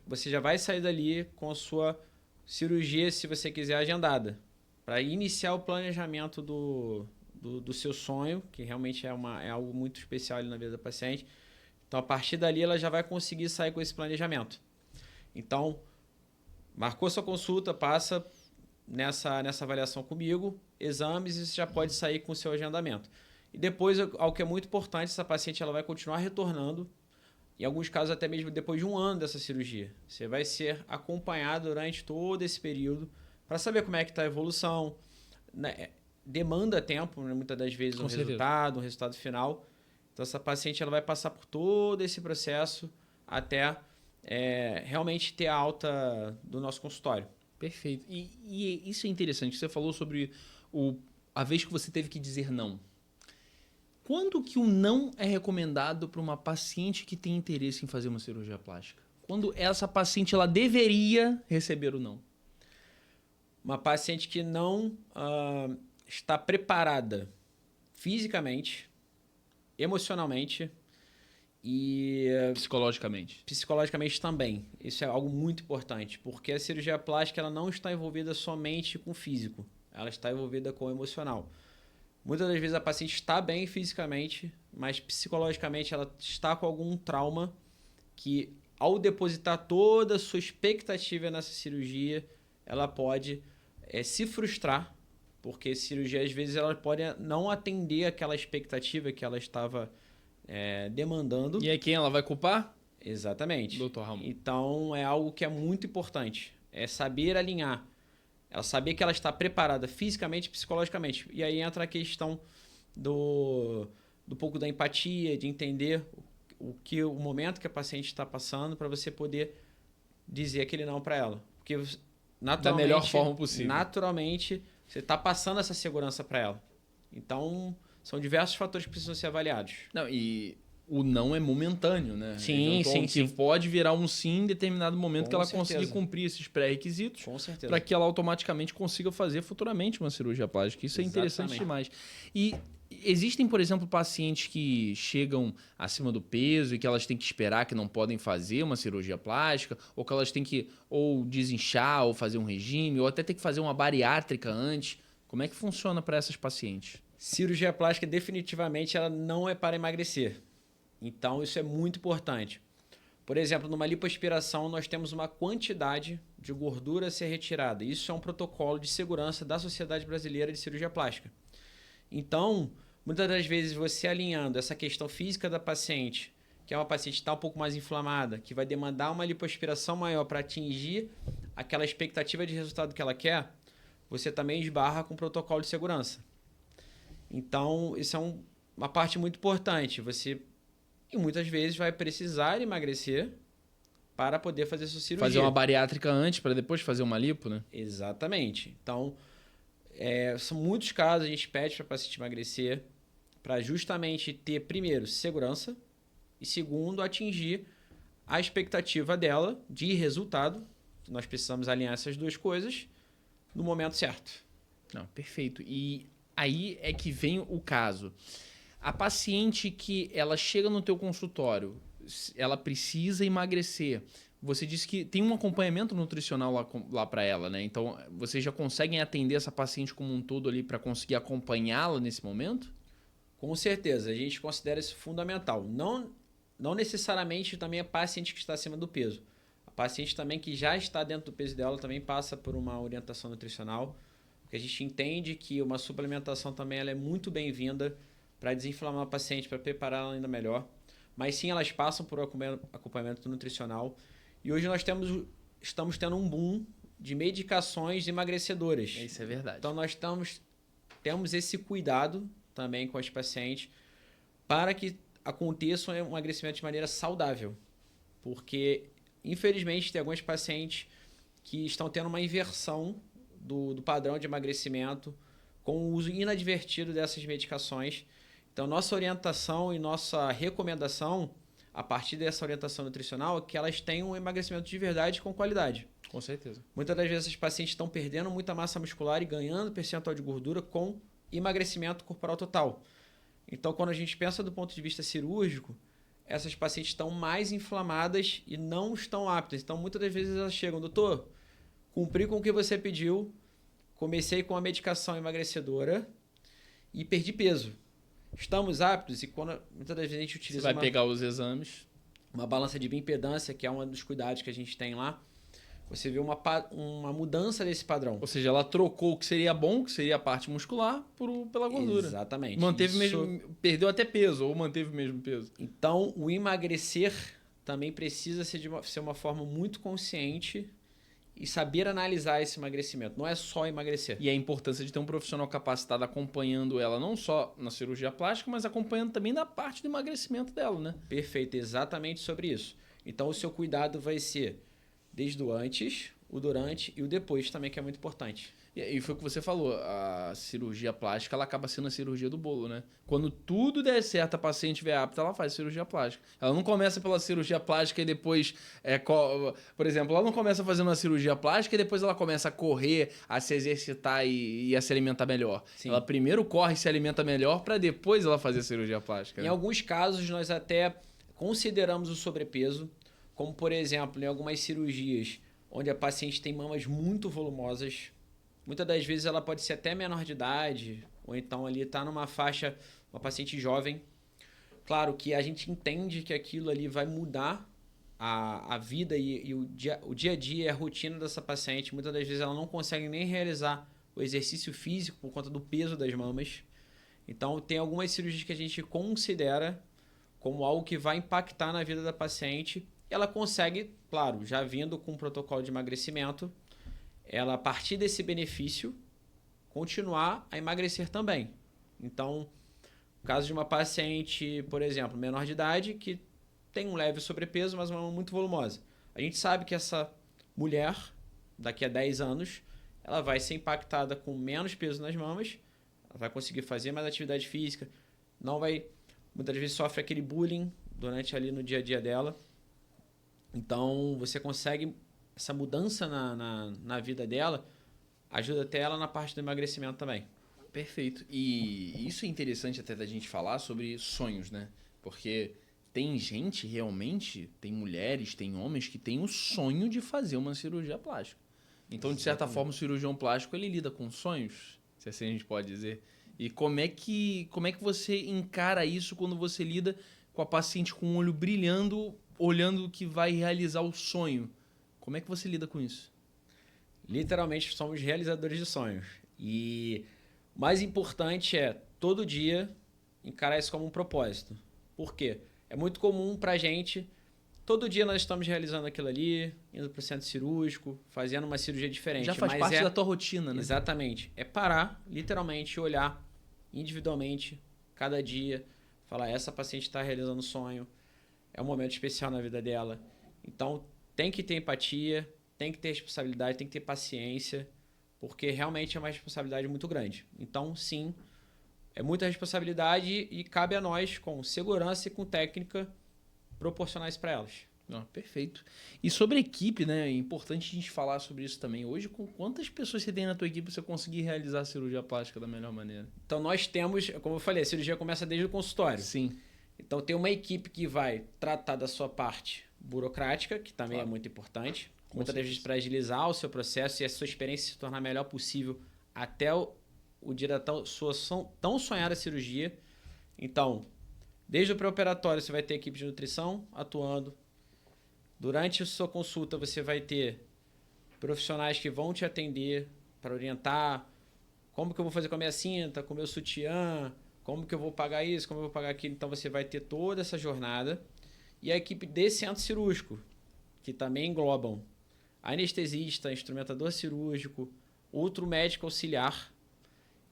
Você já vai sair dali com a sua cirurgia, se você quiser, agendada, para iniciar o planejamento do seu sonho, que realmente é algo muito especial ali na vida da paciente. Então, a partir dali, ela já vai conseguir sair com esse planejamento. Então, marcou sua consulta, passa nessa avaliação comigo, exames, e você já pode sair com o seu agendamento. E depois, algo que é muito importante, essa paciente ela vai continuar retornando, em alguns casos até mesmo depois de 1 ano dessa cirurgia. Você vai ser acompanhado durante todo esse período para saber como é que está a evolução, né? Demanda tempo, né? Muitas das vezes um resultado final. Então, essa paciente ela vai passar por todo esse processo até realmente ter a alta do nosso consultório. Perfeito. E isso é interessante. Você falou sobre a vez que você teve que dizer não. Quando que o não é recomendado para uma paciente que tem interesse em fazer uma cirurgia plástica? Quando essa paciente ela deveria receber o não? Uma paciente que não está preparada fisicamente, emocionalmente E psicologicamente também. Isso é algo muito importante, porque a cirurgia plástica ela não está envolvida somente com o físico, ela está envolvida com o emocional. Muitas das vezes a paciente está bem fisicamente, mas psicologicamente ela está com algum trauma que, ao depositar toda a sua expectativa nessa cirurgia, ela pode se frustrar, porque a cirurgia às vezes ela pode não atender aquela expectativa que ela estava demandando. E aí quem ela vai culpar? Exatamente. Dr. Ramon. Então é algo que é muito importante. É saber alinhar. Ela saber que ela está preparada fisicamente e psicologicamente. E aí entra a questão do pouco da empatia, de entender o momento que a paciente está passando para você poder dizer aquele não para ela. Porque naturalmente, da melhor forma possível. Naturalmente, você está passando essa segurança para ela. Então, são diversos fatores que precisam ser avaliados. Não, e o não é momentâneo, né? Sim. Que pode virar um sim em determinado momento Com que ela certeza. conseguir cumprir esses pré-requisitos. Com certeza. Para que ela automaticamente consiga fazer futuramente uma cirurgia plástica. Isso é interessante demais. E existem, por exemplo, pacientes que chegam acima do peso e que elas têm que esperar, que não podem fazer uma cirurgia plástica, ou que elas têm que ou desinchar, ou fazer um regime, ou até ter que fazer uma bariátrica antes. Como é que funciona para essas pacientes? Cirurgia plástica definitivamente ela não é para emagrecer. Então isso é muito importante. Por exemplo, numa lipoaspiração nós temos uma quantidade de gordura a ser retirada. Isso é um protocolo de segurança da Sociedade Brasileira de Cirurgia Plástica. Então, muitas das vezes você alinhando essa questão física da paciente, que é uma paciente que está um pouco mais inflamada, que vai demandar uma lipoaspiração maior para atingir aquela expectativa de resultado que ela quer, você também esbarra com o protocolo de segurança. Então, isso é uma parte muito importante. Você, e muitas vezes, vai precisar emagrecer para poder fazer sua cirurgia. Fazer uma bariátrica antes para depois fazer uma lipo, né? Exatamente. Então, são muitos casos a gente pede para o paciente emagrecer para justamente ter, primeiro, segurança e, segundo, atingir a expectativa dela de resultado. Nós precisamos alinhar essas duas coisas no momento certo. Não, perfeito. E aí é que vem o caso. A paciente que ela chega no teu consultório, ela precisa emagrecer. Você disse que tem um acompanhamento nutricional lá para ela, né? Então, vocês já conseguem atender essa paciente como um todo ali para conseguir acompanhá-la nesse momento? Com certeza, a gente considera isso fundamental. Não necessariamente também a paciente que está acima do peso. A paciente também que já está dentro do peso dela também passa por uma orientação nutricional, porque a gente entende que uma suplementação também ela é muito bem-vinda para desinflamar a paciente, para prepará-la ainda melhor. Mas sim, elas passam por acompanhamento nutricional. E hoje nós estamos tendo um boom de medicações emagrecedoras. Isso é verdade. Então nós temos esse cuidado também com as pacientes para que aconteça um emagrecimento de maneira saudável. Porque, infelizmente, tem alguns pacientes que estão tendo uma inversão do padrão de emagrecimento com o uso inadvertido dessas medicações. Então, nossa orientação e nossa recomendação, a partir dessa orientação nutricional, é que elas tenham um emagrecimento de verdade com qualidade. Com certeza. Muitas das vezes, essas pacientes estão perdendo muita massa muscular e ganhando percentual de gordura com emagrecimento corporal total. Então, quando a gente pensa do ponto de vista cirúrgico, essas pacientes estão mais inflamadas e não estão aptas. Então, muitas das vezes elas chegam, doutor, cumpri com o que você pediu, comecei com a medicação emagrecedora e perdi peso. Estamos aptos e muitas das vezes a gente utiliza Você vai pegar os exames. Uma balança de bioimpedância, que é um dos cuidados que a gente tem lá. Você vê uma mudança desse padrão. Ou seja, ela trocou o que seria bom, que seria a parte muscular, pela gordura. Exatamente. Perdeu até peso, ou manteve o mesmo peso. Então, o emagrecer também precisa ser uma forma muito consciente e saber analisar esse emagrecimento. Não é só emagrecer. E a importância de ter um profissional capacitado acompanhando ela, não só na cirurgia plástica, mas acompanhando também na parte do emagrecimento dela, né? Perfeito, exatamente sobre isso. Então, o seu cuidado vai ser desde o antes, o durante e o depois também, que é muito importante. E foi o que você falou, a cirurgia plástica ela acaba sendo a cirurgia do bolo, né? Quando tudo der certo, a paciente estiver apta, ela faz cirurgia plástica. Ela não começa pela cirurgia plástica e depois... por exemplo, ela não começa fazendo uma cirurgia plástica e depois ela começa a correr, a se exercitar e a se alimentar melhor. Sim. Ela primeiro corre e se alimenta melhor para depois ela fazer a cirurgia plástica. Em né? alguns casos, nós até consideramos o sobrepeso, como por exemplo, em algumas cirurgias onde a paciente tem mamas muito volumosas. Muitas das vezes ela pode ser até menor de idade, ou então ali está numa faixa, uma paciente jovem. Claro que a gente entende que aquilo ali vai mudar a vida e o dia a dia, a rotina dessa paciente. Muitas das vezes ela não consegue nem realizar o exercício físico por conta do peso das mamas. Então, tem algumas cirurgias que a gente considera como algo que vai impactar na vida da paciente. E ela consegue, claro, já vindo com um protocolo de emagrecimento, ela, a partir desse benefício, continuar a emagrecer também. Então, no caso de uma paciente, por exemplo, menor de idade, que tem um leve sobrepeso, mas uma mama muito volumosa. A gente sabe que essa mulher, daqui a 10 anos, ela vai ser impactada com menos peso nas mamas, ela vai conseguir fazer mais atividade física, não vai, muitas vezes sofre aquele bullying durante ali no dia a dia dela. Então, você consegue, essa mudança na vida dela, ajuda até ela na parte do emagrecimento também. Perfeito. E isso é interessante até da gente falar sobre sonhos, né? Porque tem gente realmente, tem mulheres, tem homens que têm o sonho de fazer uma cirurgia plástica. Então, de certa forma, o cirurgião plástico ele lida com sonhos, se assim a gente pode dizer. E como é que você encara isso quando você lida com a paciente com o olho brilhando, olhando que vai realizar o sonho? Como é que você lida com isso? Literalmente, somos realizadores de sonhos. E o mais importante é, todo dia, encarar isso como um propósito. Por quê? É muito comum pra gente, todo dia nós estamos realizando aquilo ali, indo pro centro cirúrgico, fazendo uma cirurgia diferente. Já faz parte da tua rotina, né? Exatamente. É parar, literalmente, olhar individualmente, cada dia, falar, essa paciente está realizando um sonho, é um momento especial na vida dela. Então, tem que ter empatia, tem que ter responsabilidade, tem que ter paciência, porque realmente é uma responsabilidade muito grande. Então, sim, é muita responsabilidade e cabe a nós, com segurança e com técnica, proporcionar isso para elas. Perfeito. E sobre equipe, né? É importante a gente falar sobre isso também. Hoje, com quantas pessoas você tem na tua equipe para você conseguir realizar a cirurgia plástica da melhor maneira? Então, nós temos, como eu falei, a cirurgia começa desde o consultório. Sim. Então, tem uma equipe que vai tratar da sua parte burocrática, que também é muito importante. Muitas vezes para agilizar o seu processo e a sua experiência se tornar a melhor possível até o dia da sua tão sonhada cirurgia. Então, desde o pré-operatório você vai ter equipe de nutrição atuando. Durante a sua consulta você vai ter profissionais que vão te atender para orientar como que eu vou fazer com a minha cinta, com o meu sutiã, como que eu vou pagar isso, como eu vou pagar aquilo. Então você vai ter toda essa jornada. E a equipe de centro cirúrgico, que também englobam anestesista, instrumentador cirúrgico, outro médico auxiliar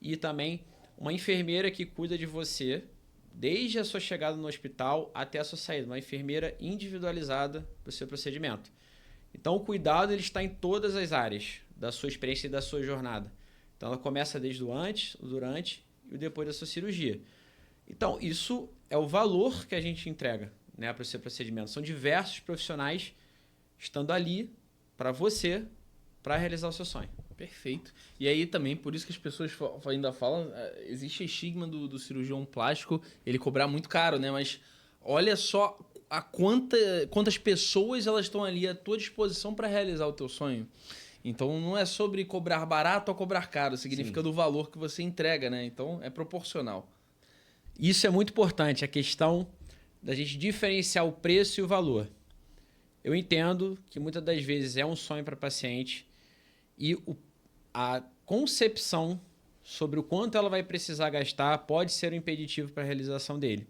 e também uma enfermeira que cuida de você desde a sua chegada no hospital até a sua saída. Uma enfermeira individualizada para o seu procedimento. Então, o cuidado ele está em todas as áreas da sua experiência e da sua jornada. Então, ela começa desde o antes, o durante e o depois da sua cirurgia. Então, isso é o valor que a gente entrega, né, para o seu procedimento. São diversos profissionais estando ali para você, para realizar o seu sonho. Perfeito. E aí também, por isso que as pessoas ainda falam, existe estigma do cirurgião plástico, ele cobrar muito caro, né? Mas olha só quantas pessoas elas estão ali à tua disposição para realizar o teu sonho. Então não é sobre cobrar barato ou cobrar caro, significa Sim. do valor que você entrega, né? Então é proporcional. Isso é muito importante, a questão da gente diferenciar o preço e o valor. Eu entendo que muitas das vezes é um sonho para a paciente e a concepção sobre o quanto ela vai precisar gastar pode ser um impeditivo para a realização dele.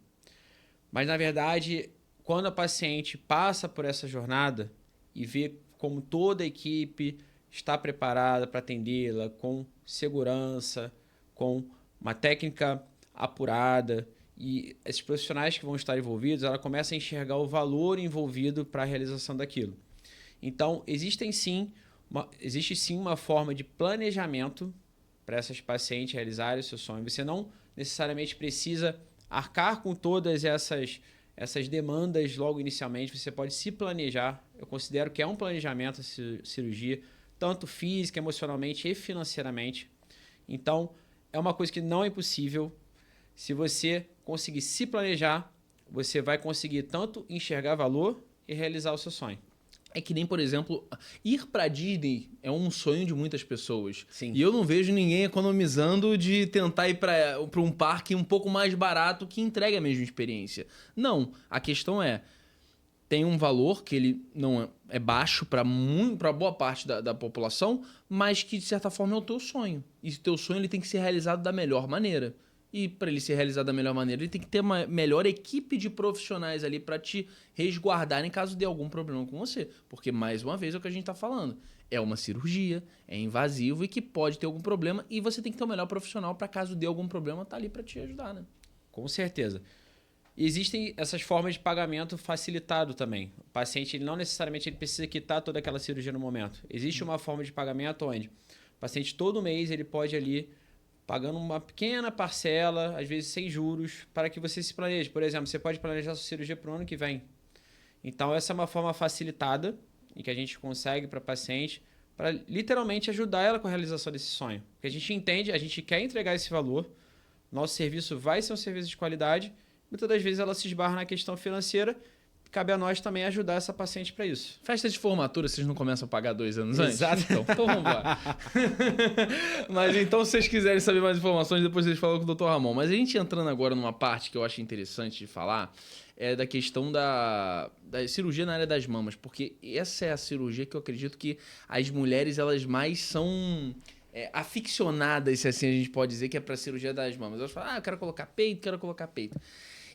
Mas, na verdade, quando a paciente passa por essa jornada e vê como toda a equipe está preparada para atendê-la com segurança, com uma técnica apurada, e esses profissionais que vão estar envolvidos, ela começa a enxergar o valor envolvido para a realização daquilo. Então, existe sim uma forma de planejamento para essas pacientes realizarem o seu sonho. Você não necessariamente precisa arcar com todas essas demandas logo inicialmente. Você pode se planejar. Eu considero que é um planejamento essa cirurgia, tanto física, emocionalmente e financeiramente. Então, é uma coisa que não é impossível. Se você conseguir se planejar, você vai conseguir tanto enxergar valor e realizar o seu sonho. É que nem, por exemplo, ir pra Disney é um sonho de muitas pessoas. Sim. E eu não vejo ninguém economizando de tentar ir pra um parque um pouco mais barato que entregue a mesma experiência. Não, a questão é, tem um valor que ele não é baixo para boa parte da população, mas que de certa forma é o teu sonho. E o teu sonho ele tem que ser realizado da melhor maneira. E para ele ser realizado da melhor maneira, ele tem que ter uma melhor equipe de profissionais ali para te resguardarem caso dê algum problema com você. Porque, mais uma vez, é o que a gente está falando. É uma cirurgia, é invasivo e que pode ter algum problema. E você tem que ter o melhor profissional para caso dê algum problema, tá ali para te ajudar, né? Com certeza. Existem essas formas de pagamento facilitado também. O paciente ele não necessariamente ele precisa quitar toda aquela cirurgia no momento. Existe uma forma de pagamento onde o paciente todo mês ele pode ali pagando uma pequena parcela, às vezes sem juros, para que você se planeje. Por exemplo, você pode planejar sua cirurgia para o ano que vem. Então, essa é uma forma facilitada em que a gente consegue para a paciente, para literalmente ajudar ela com a realização desse sonho. Porque a gente entende, a gente quer entregar esse valor, nosso serviço vai ser um serviço de qualidade, muitas das vezes ela se esbarra na questão financeira, cabe a nós também ajudar essa paciente para isso. Festa de formatura, vocês não começam a pagar 2 anos antes? Exato. Então vamos lá. Mas então, se vocês quiserem saber mais informações, depois vocês falam com o Dr. Ramon. Mas a gente entrando agora numa parte que eu acho interessante de falar, é da questão da cirurgia na área das mamas. Porque essa é a cirurgia que eu acredito que as mulheres, elas mais são aficionadas, se assim a gente pode dizer, que é para cirurgia das mamas. Elas falam, eu quero colocar peito, quero colocar peito.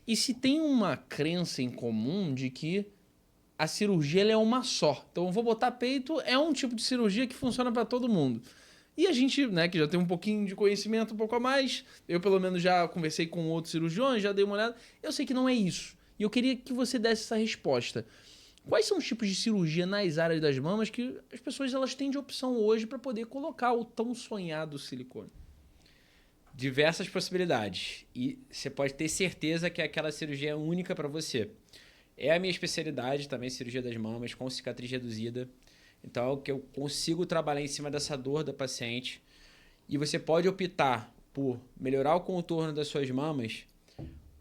E se tem uma crença em comum de que a cirurgia ela é uma só. Então, eu vou botar peito, é um tipo de cirurgia que funciona para todo mundo. E a gente, né, que já tem um pouquinho de conhecimento, um pouco a mais, eu pelo menos já conversei com outros cirurgiões, já dei uma olhada, eu sei que não é isso. E eu queria que você desse essa resposta. Quais são os tipos de cirurgia nas áreas das mamas que as pessoas elas têm de opção hoje para poder colocar o tão sonhado silicone? Diversas possibilidades. E você pode ter certeza que aquela cirurgia é única para você. É a minha especialidade também, cirurgia das mamas, com cicatriz reduzida. Então, é o que eu consigo trabalhar em cima dessa dor da paciente. E você pode optar por melhorar o contorno das suas mamas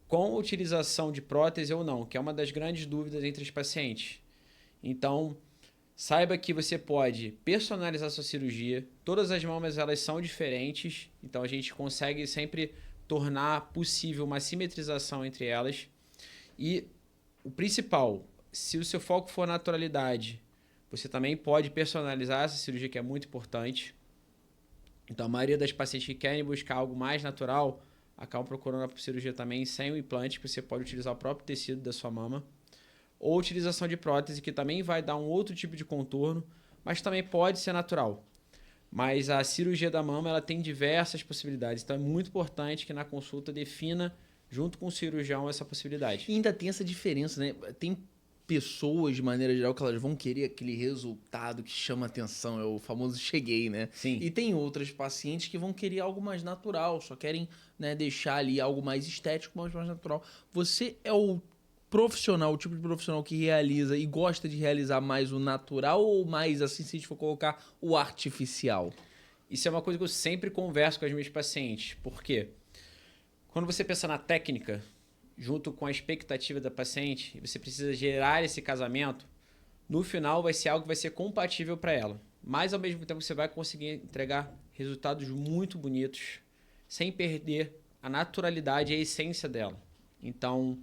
com utilização de prótese ou não, que é uma das grandes dúvidas entre os pacientes. Então, saiba que você pode personalizar sua cirurgia. Todas as mamas elas são diferentes, então a gente consegue sempre tornar possível uma simetrização entre elas. E o principal, se o seu foco for naturalidade, você também pode personalizar essa cirurgia, que é muito importante. Então, a maioria das pacientes que querem buscar algo mais natural acabam procurando a cirurgia também sem o implante, que você pode utilizar o próprio tecido da sua mama. Ou utilização de prótese, que também vai dar um outro tipo de contorno, mas também pode ser natural. Mas a cirurgia da mama ela tem diversas possibilidades, então é muito importante que na consulta defina, junto com o cirurgião, essa possibilidade. E ainda tem essa diferença, né? Tem pessoas, de maneira geral, que elas vão querer aquele resultado que chama atenção, é o famoso cheguei, né? Sim. E tem outras pacientes que vão querer algo mais natural, só querem, né, deixar ali algo mais estético, mas mais natural. Você é o profissional, o tipo de profissional que realiza e gosta de realizar mais o natural ou mais, assim, se a gente for colocar, o artificial? Isso é uma coisa que eu sempre converso com as minhas pacientes. Por quê? Quando você pensa na técnica, junto com a expectativa da paciente, você precisa gerar esse casamento, no final vai ser algo que vai ser compatível para ela. Mas, ao mesmo tempo, você vai conseguir entregar resultados muito bonitos, sem perder a naturalidade e a essência dela. Então,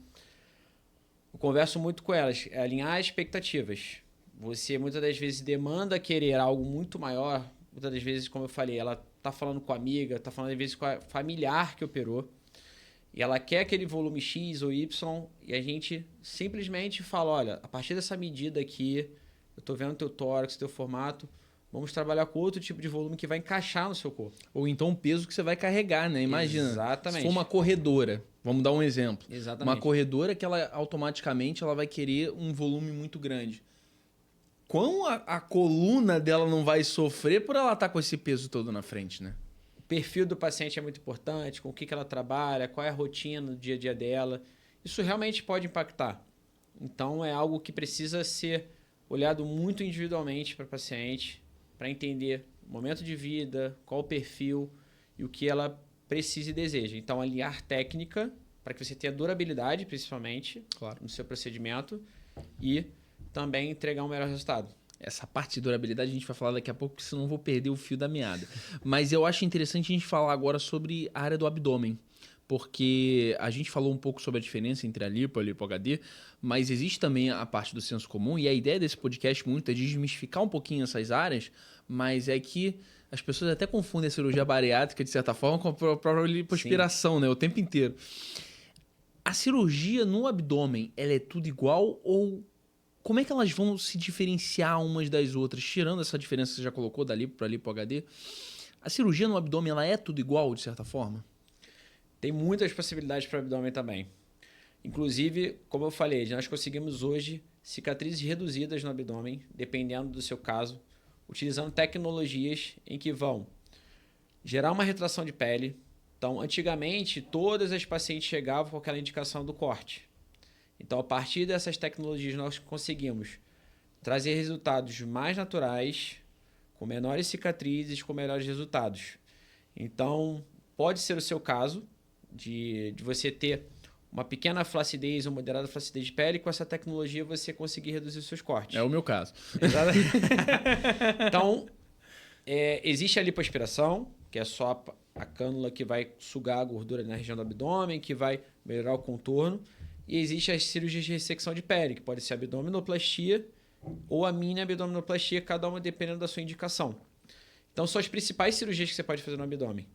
eu converso muito com elas, alinhar expectativas. Você, muitas das vezes, demanda querer algo muito maior. Muitas das vezes, como eu falei, ela está falando com a amiga, está falando, às vezes, com a familiar que operou. E ela quer aquele volume X ou Y, e a gente simplesmente fala, olha, a partir dessa medida aqui, eu estou vendo teu tórax, teu formato, vamos trabalhar com outro tipo de volume que vai encaixar no seu corpo. Ou então o peso que você vai carregar, né? Imagina, Exatamente. se for uma corredora, vamos dar um exemplo. Exatamente. Uma corredora que ela automaticamente ela vai querer um volume muito grande. Quão a coluna dela não vai sofrer por ela estar com esse peso todo na frente, né? O perfil do paciente é muito importante, com o que ela trabalha, qual é a rotina do dia a dia dela. Isso realmente pode impactar. Então, é algo que precisa ser olhado muito individualmente para a paciente, para entender o momento de vida, qual o perfil e o que ela precisa e deseja. Então, alinhar técnica para que você tenha durabilidade, principalmente, Claro. no seu procedimento e também entregar um melhor resultado. Essa parte de durabilidade a gente vai falar daqui a pouco, porque senão eu vou perder o fio da meada. Mas eu acho interessante a gente falar agora sobre a área do abdômen. Porque a gente falou um pouco sobre a diferença entre a lipo e a lipo HD, mas existe também a parte do senso comum, e a ideia desse podcast muito é desmistificar um pouquinho essas áreas, mas é que as pessoas até confundem a cirurgia bariátrica, de certa forma, com a própria lipoaspiração, né? O tempo inteiro. A cirurgia no abdômen, ela é tudo igual ou como é que elas vão se diferenciar umas das outras? Tirando essa diferença que você já colocou da lipo para lipo HD, a cirurgia no abdômen, ela é tudo igual, de certa forma? Tem muitas possibilidades para o abdômen também. Inclusive, como eu falei, nós conseguimos hoje cicatrizes reduzidas no abdômen, dependendo do seu caso, utilizando tecnologias em que vão gerar uma retração de pele. Então, antigamente, todas as pacientes chegavam com aquela indicação do corte. Então, a partir dessas tecnologias, nós conseguimos trazer resultados mais naturais, com menores cicatrizes, com melhores resultados. Então, pode ser o seu caso de você ter uma pequena flacidez ou moderada flacidez de pele, e com essa tecnologia você conseguir reduzir os seus cortes. É o meu caso. Então, existe a lipoaspiração, que é só a cânula que vai sugar a gordura na região do abdômen, que vai melhorar o contorno. E existe as cirurgias de ressecção de pele, que pode ser abdominoplastia ou a mini abdominoplastia, cada uma dependendo da sua indicação. Então, são as principais cirurgias que você pode fazer no abdômen.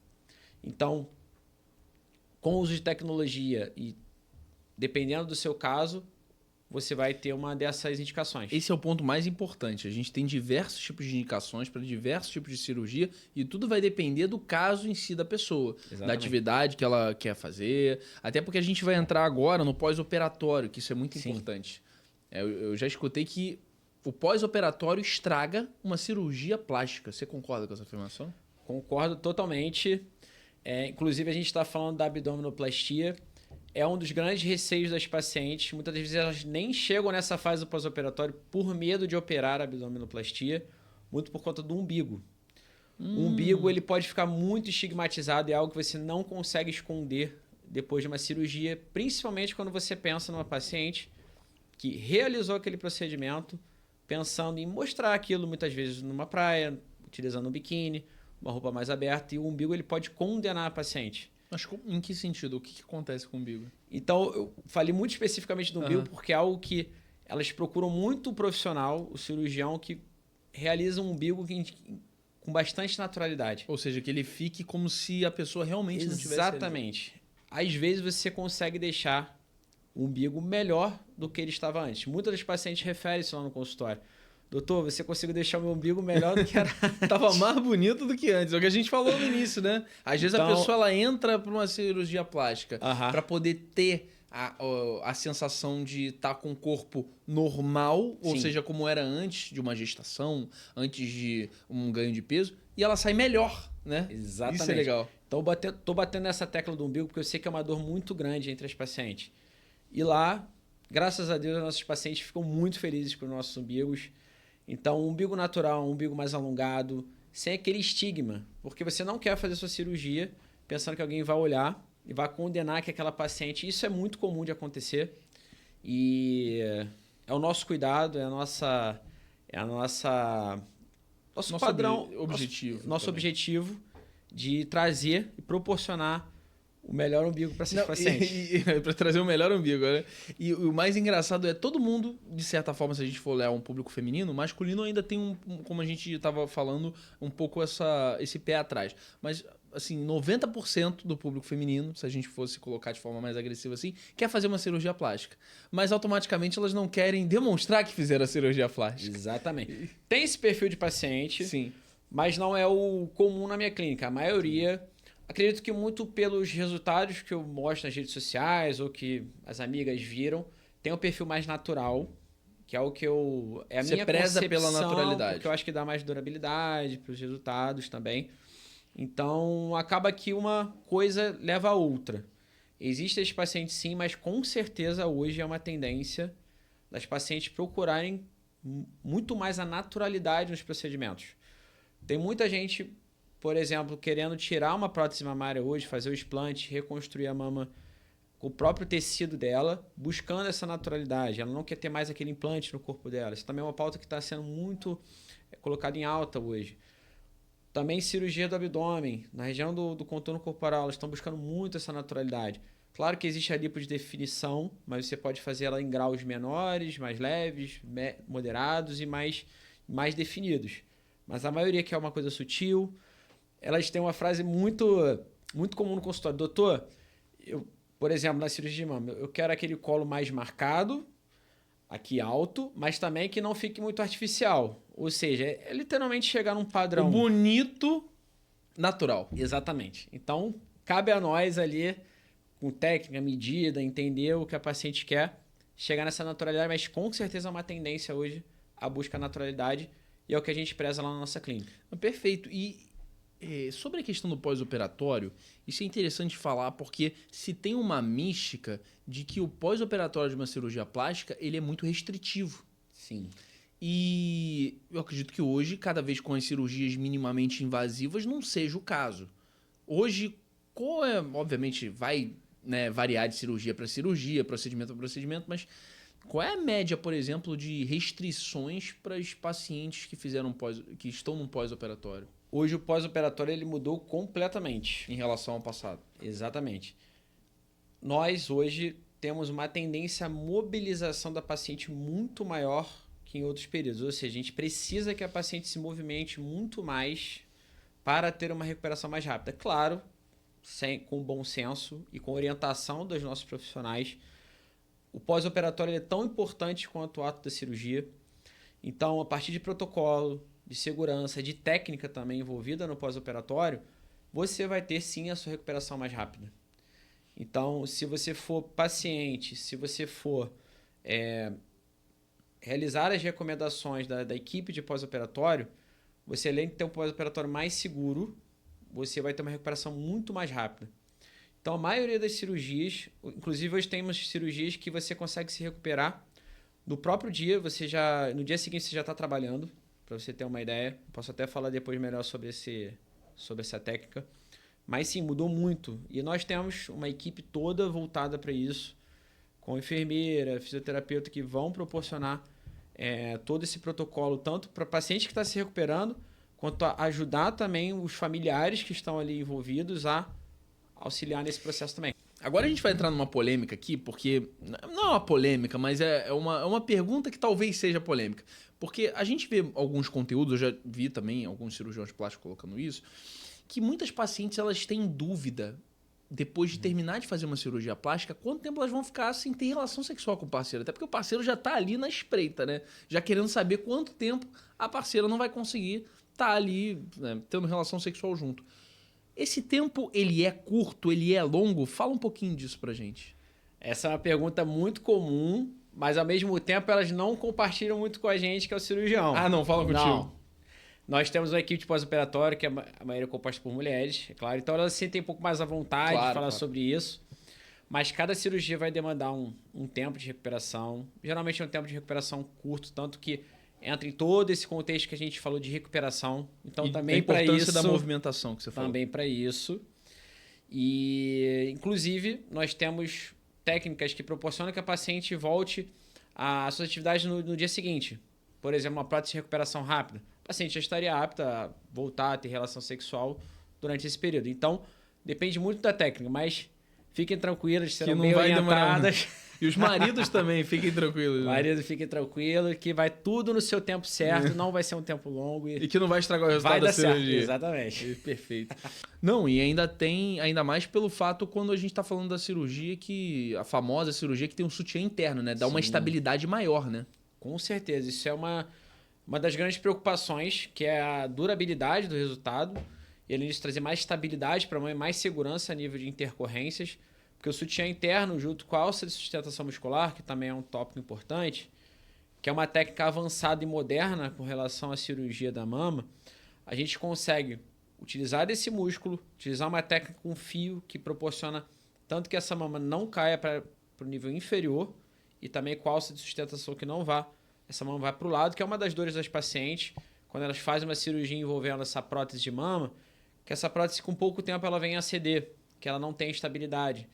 Então, com o uso de tecnologia e dependendo do seu caso, você vai ter uma dessas indicações. Esse é o ponto mais importante. A gente tem diversos tipos de indicações para diversos tipos de cirurgia e tudo vai depender do caso em si da pessoa, Exatamente. da atividade que ela quer fazer. Até porque a gente vai entrar agora no pós-operatório, que isso é muito Sim. importante. Eu já escutei que o pós-operatório estraga uma cirurgia plástica. Você concorda com essa afirmação? Concordo totalmente. Inclusive, a gente está falando da abdominoplastia. É um dos grandes receios das pacientes. Muitas vezes elas nem chegam nessa fase do pós-operatório por medo de operar a abdominoplastia, muito por conta do umbigo. O umbigo ele pode ficar muito estigmatizado, é algo que você não consegue esconder depois de uma cirurgia, principalmente quando você pensa numa paciente que realizou aquele procedimento pensando em mostrar aquilo muitas vezes numa praia, utilizando um biquíni, uma roupa mais aberta, e o umbigo ele pode condenar a paciente. Mas em que sentido? O que acontece com o umbigo? Então, eu falei muito especificamente do umbigo porque é algo que elas procuram muito o profissional, o cirurgião, que realiza um umbigo com bastante naturalidade. Ou seja, que ele fique como se a pessoa realmente não tivesse ali. Exatamente. Às vezes você consegue deixar o umbigo melhor do que ele estava antes. Muitas das pacientes referem isso lá no consultório. Doutor, você conseguiu deixar o meu umbigo melhor do que era antes. Tava mais bonito do que antes. É o que a gente falou no início, né? Às vezes a pessoa ela entra para uma cirurgia plástica para poder ter a sensação de estar com o corpo normal, ou seja, como era antes de uma gestação, antes de um ganho de peso, e ela sai melhor, né? Exatamente. Isso é legal. Então, tô batendo nessa tecla do umbigo porque eu sei que é uma dor muito grande entre as pacientes. E lá, graças a Deus, nossos pacientes ficam muito felizes com os nossos umbigos. Então, um umbigo natural, um umbigo mais alongado, sem aquele estigma. Porque você não quer fazer sua cirurgia pensando que alguém vai olhar e vai condenar que aquela paciente... Isso é muito comum de acontecer. E é o nosso cuidado, nosso padrão... Objetivo. Nosso objetivo de trazer e proporcionar o melhor umbigo para essas pacientes. Para trazer o melhor umbigo, né? E o mais engraçado é todo mundo, de certa forma, se a gente for olhar um público feminino, o masculino ainda tem como a gente estava falando, um pouco esse pé atrás. Mas, assim, 90% do público feminino, se a gente fosse colocar de forma mais agressiva assim, quer fazer uma cirurgia plástica. Mas, automaticamente, elas não querem demonstrar que fizeram a cirurgia plástica. Exatamente. Tem esse perfil de paciente, Sim, mas não é o comum na minha clínica. A maioria... Acredito que muito pelos resultados que eu mostro nas redes sociais ou que as amigas viram, tem um perfil mais natural, que é o que eu... É a você minha preza concepção, pela naturalidade. porque eu acho que dá mais durabilidade para os resultados também. Então, acaba que uma coisa leva a outra. Existem esses pacientes sim, mas com certeza hoje é uma tendência das pacientes procurarem muito mais a naturalidade nos procedimentos. Tem muita gente... Por exemplo, querendo tirar uma prótese mamária hoje, fazer o explante, reconstruir a mama com o próprio tecido dela, buscando essa naturalidade. Ela não quer ter mais aquele implante no corpo dela. Isso também é uma pauta que está sendo muito colocada em alta hoje. Também cirurgia do abdômen, na região do contorno corporal, elas estão buscando muito essa naturalidade. Claro que existe a lipo de definição, mas você pode fazer ela em graus menores, mais leves, moderados e mais definidos. Mas a maioria quer uma coisa sutil. Elas têm uma frase muito comum no consultório. Doutor, por exemplo, na cirurgia de mama, eu quero aquele colo mais marcado, aqui alto, mas também que não fique muito artificial. Ou seja, é literalmente chegar num padrão. O bonito, natural. Exatamente. Então, cabe a nós ali, com técnica, medida, entender o que a paciente quer, chegar nessa naturalidade, mas com certeza é uma tendência hoje a busca a naturalidade e é o que a gente preza lá na nossa clínica. Perfeito. E sobre a questão do pós-operatório, isso é interessante falar porque se tem uma mística de que o pós-operatório de uma cirurgia plástica ele é muito restritivo. Sim. E eu acredito que hoje, cada vez com as cirurgias minimamente invasivas, não seja o caso. Hoje, obviamente, vai variar de cirurgia para cirurgia, procedimento para procedimento, mas qual é a média, por exemplo, de restrições para os pacientes que estão no pós-operatório? Hoje o pós-operatório ele mudou completamente. Em relação ao passado. Exatamente. Nós hoje temos uma tendência à mobilização da paciente muito maior que em outros períodos. Ou seja, a gente precisa que a paciente se movimente muito mais para ter uma recuperação mais rápida. Claro, com bom senso e com orientação dos nossos profissionais. O pós-operatório é tão importante quanto o ato da cirurgia. Então, a partir de protocolo, de segurança, de técnica também envolvida no pós-operatório, você vai ter sim a sua recuperação mais rápida. Então, se você for paciente, se você for realizar as recomendações da equipe de pós-operatório, você além de ter um pós-operatório mais seguro, você vai ter uma recuperação muito mais rápida. Então, a maioria das cirurgias, inclusive hoje temos cirurgias que você consegue se recuperar no próprio dia, no dia seguinte você já está trabalhando, para você ter uma ideia. Posso até falar depois melhor sobre essa técnica. Mas sim, mudou muito. E nós temos uma equipe toda voltada para isso, com enfermeira, fisioterapeuta, que vão proporcionar todo esse protocolo, tanto para o paciente que está se recuperando, quanto a ajudar também os familiares que estão ali envolvidos a auxiliar nesse processo também. Agora a gente vai entrar numa polêmica aqui, porque não é uma polêmica, mas é uma pergunta que talvez seja polêmica. Porque a gente vê alguns conteúdos, eu já vi também alguns cirurgiões plásticos colocando isso, que muitas pacientes elas têm dúvida, depois de terminar de fazer uma cirurgia plástica, quanto tempo elas vão ficar sem ter relação sexual com o parceiro. Até porque o parceiro já está ali na espreita, né? Já querendo saber quanto tempo a parceira não vai conseguir estar ali, né, tendo relação sexual junto. Esse tempo, ele é curto, ele é longo? Fala um pouquinho disso pra gente. Essa é uma pergunta muito comum, mas ao mesmo tempo elas não compartilham muito com a gente, que é o cirurgião. Ah, não, fala contigo. Não. Nós temos uma equipe de pós-operatório, que a maioria é composta por mulheres, é claro. Então elas se sentem um pouco mais à vontade de falar sobre isso. Mas cada cirurgia vai demandar um tempo de recuperação. Geralmente é um tempo de recuperação curto, tanto que entra em todo esse contexto que a gente falou de recuperação. Então, também para isso... A importância da movimentação que você falou. Também para isso. E, inclusive, nós temos técnicas que proporcionam que a paciente volte às suas atividades no dia seguinte. Por exemplo, uma prótese de recuperação rápida. A paciente já estaria apta a voltar a ter relação sexual durante esse período. Então, depende muito da técnica, mas fiquem tranquilos, serão bem orientadas. E os maridos também, fiquem tranquilos. Maridos, fiquem tranquilos, que vai tudo no seu tempo certo, não vai ser um tempo longo. E que não vai estragar o resultado da cirurgia. Exatamente. Perfeito. Não, e ainda mais pelo fato quando a gente está falando da cirurgia, a famosa cirurgia que tem um sutiã interno, né? Dá uma estabilidade maior, né? Com certeza. Isso é uma das grandes preocupações, que é a durabilidade do resultado. E além de trazer mais estabilidade para a mãe, mais segurança a nível de intercorrências. Porque o sutiã interno, junto com a alça de sustentação muscular, que também é um tópico importante, que é uma técnica avançada e moderna com relação à cirurgia da mama, a gente consegue utilizar desse músculo, utilizar uma técnica com fio que proporciona tanto que essa mama não caia para o nível inferior e também com a alça de sustentação que não vá. Essa mama vai para o lado, que é uma das dores das pacientes, quando elas fazem uma cirurgia envolvendo essa prótese de mama, que essa prótese com pouco tempo ela vem a ceder, que ela não tem estabilidade.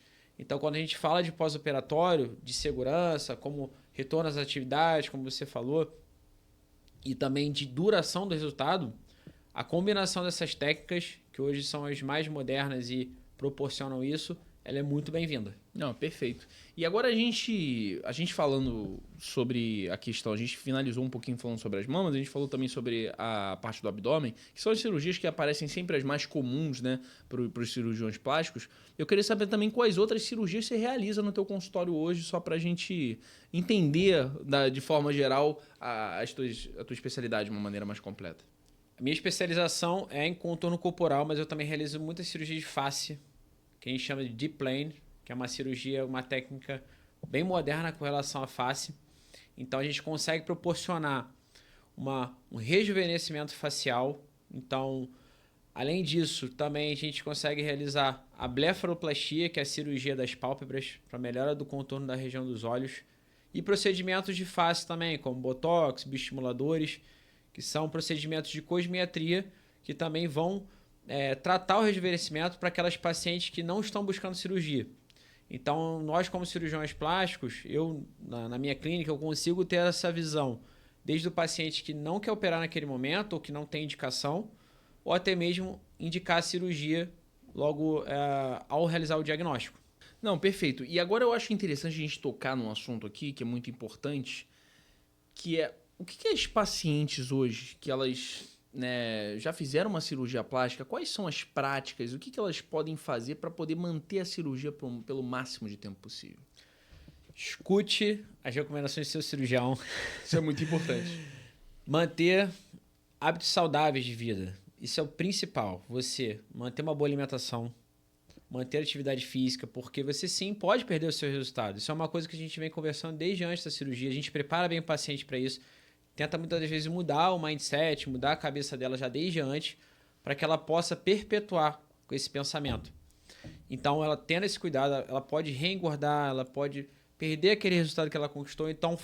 Então, quando a gente fala de pós-operatório, de segurança, como retorno às atividades, como você falou, e também de duração do resultado, a combinação dessas técnicas, que hoje são as mais modernas e proporcionam isso, ela é muito bem-vinda. Não, perfeito. E agora a gente falando sobre a questão, a gente finalizou um pouquinho falando sobre as mamas, a gente falou também sobre a parte do abdômen, que são as cirurgias que aparecem sempre as mais comuns, né, para os cirurgiões plásticos. Eu queria saber também quais outras cirurgias você realiza no teu consultório hoje, só para a gente entender de forma geral a tua especialidade de uma maneira mais completa. A minha especialização é em contorno corporal, mas eu também realizo muitas cirurgias de face, que a gente chama de deep plane, que é uma cirurgia, uma técnica bem moderna com relação à face. Então a gente consegue proporcionar um rejuvenescimento facial. Então, além disso, também a gente consegue realizar a blefaroplastia, que é a cirurgia das pálpebras, para melhora do contorno da região dos olhos. E procedimentos de face também, como botox, bioestimuladores, que são procedimentos de cosmetria, que também vão tratar o rejuvenescimento para aquelas pacientes que não estão buscando cirurgia. Então, nós como cirurgiões plásticos, na minha clínica, eu consigo ter essa visão, desde o paciente que não quer operar naquele momento, ou que não tem indicação, ou até mesmo indicar a cirurgia logo ao realizar o diagnóstico. Não, perfeito. E agora eu acho interessante a gente tocar num assunto aqui que é muito importante, que é o que as pacientes hoje, que elas já fizeram uma cirurgia plástica, quais são as práticas, o que elas podem fazer para poder manter a cirurgia pelo máximo de tempo possível? Escute as recomendações do seu cirurgião. Isso é muito importante. Manter hábitos saudáveis de vida. Isso é o principal. Você manter uma boa alimentação, manter atividade física, porque você sim pode perder o seu resultado. Isso é uma coisa que a gente vem conversando desde antes da cirurgia. A gente prepara bem o paciente para isso. Tenta muitas vezes mudar o mindset, mudar a cabeça dela já desde antes, para que ela possa perpetuar com esse pensamento. Então, ela tendo esse cuidado, ela pode reengordar, ela pode perder aquele resultado que ela conquistou. Então,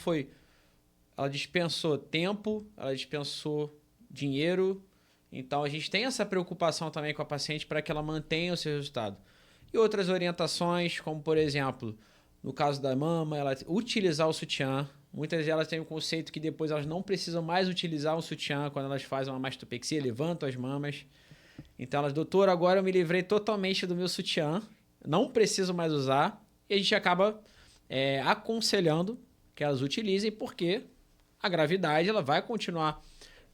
ela dispensou tempo, ela dispensou dinheiro. Então, a gente tem essa preocupação também com a paciente para que ela mantenha o seu resultado. E outras orientações, como por exemplo, no caso da mama, ela utilizar o sutiã. Muitas delas têm o conceito que depois elas não precisam mais utilizar o sutiã quando elas fazem uma mastopexia, levantam as mamas. Então elas, doutor, agora eu me livrei totalmente do meu sutiã, não preciso mais usar. E a gente acaba aconselhando que elas utilizem, porque a gravidade ela vai continuar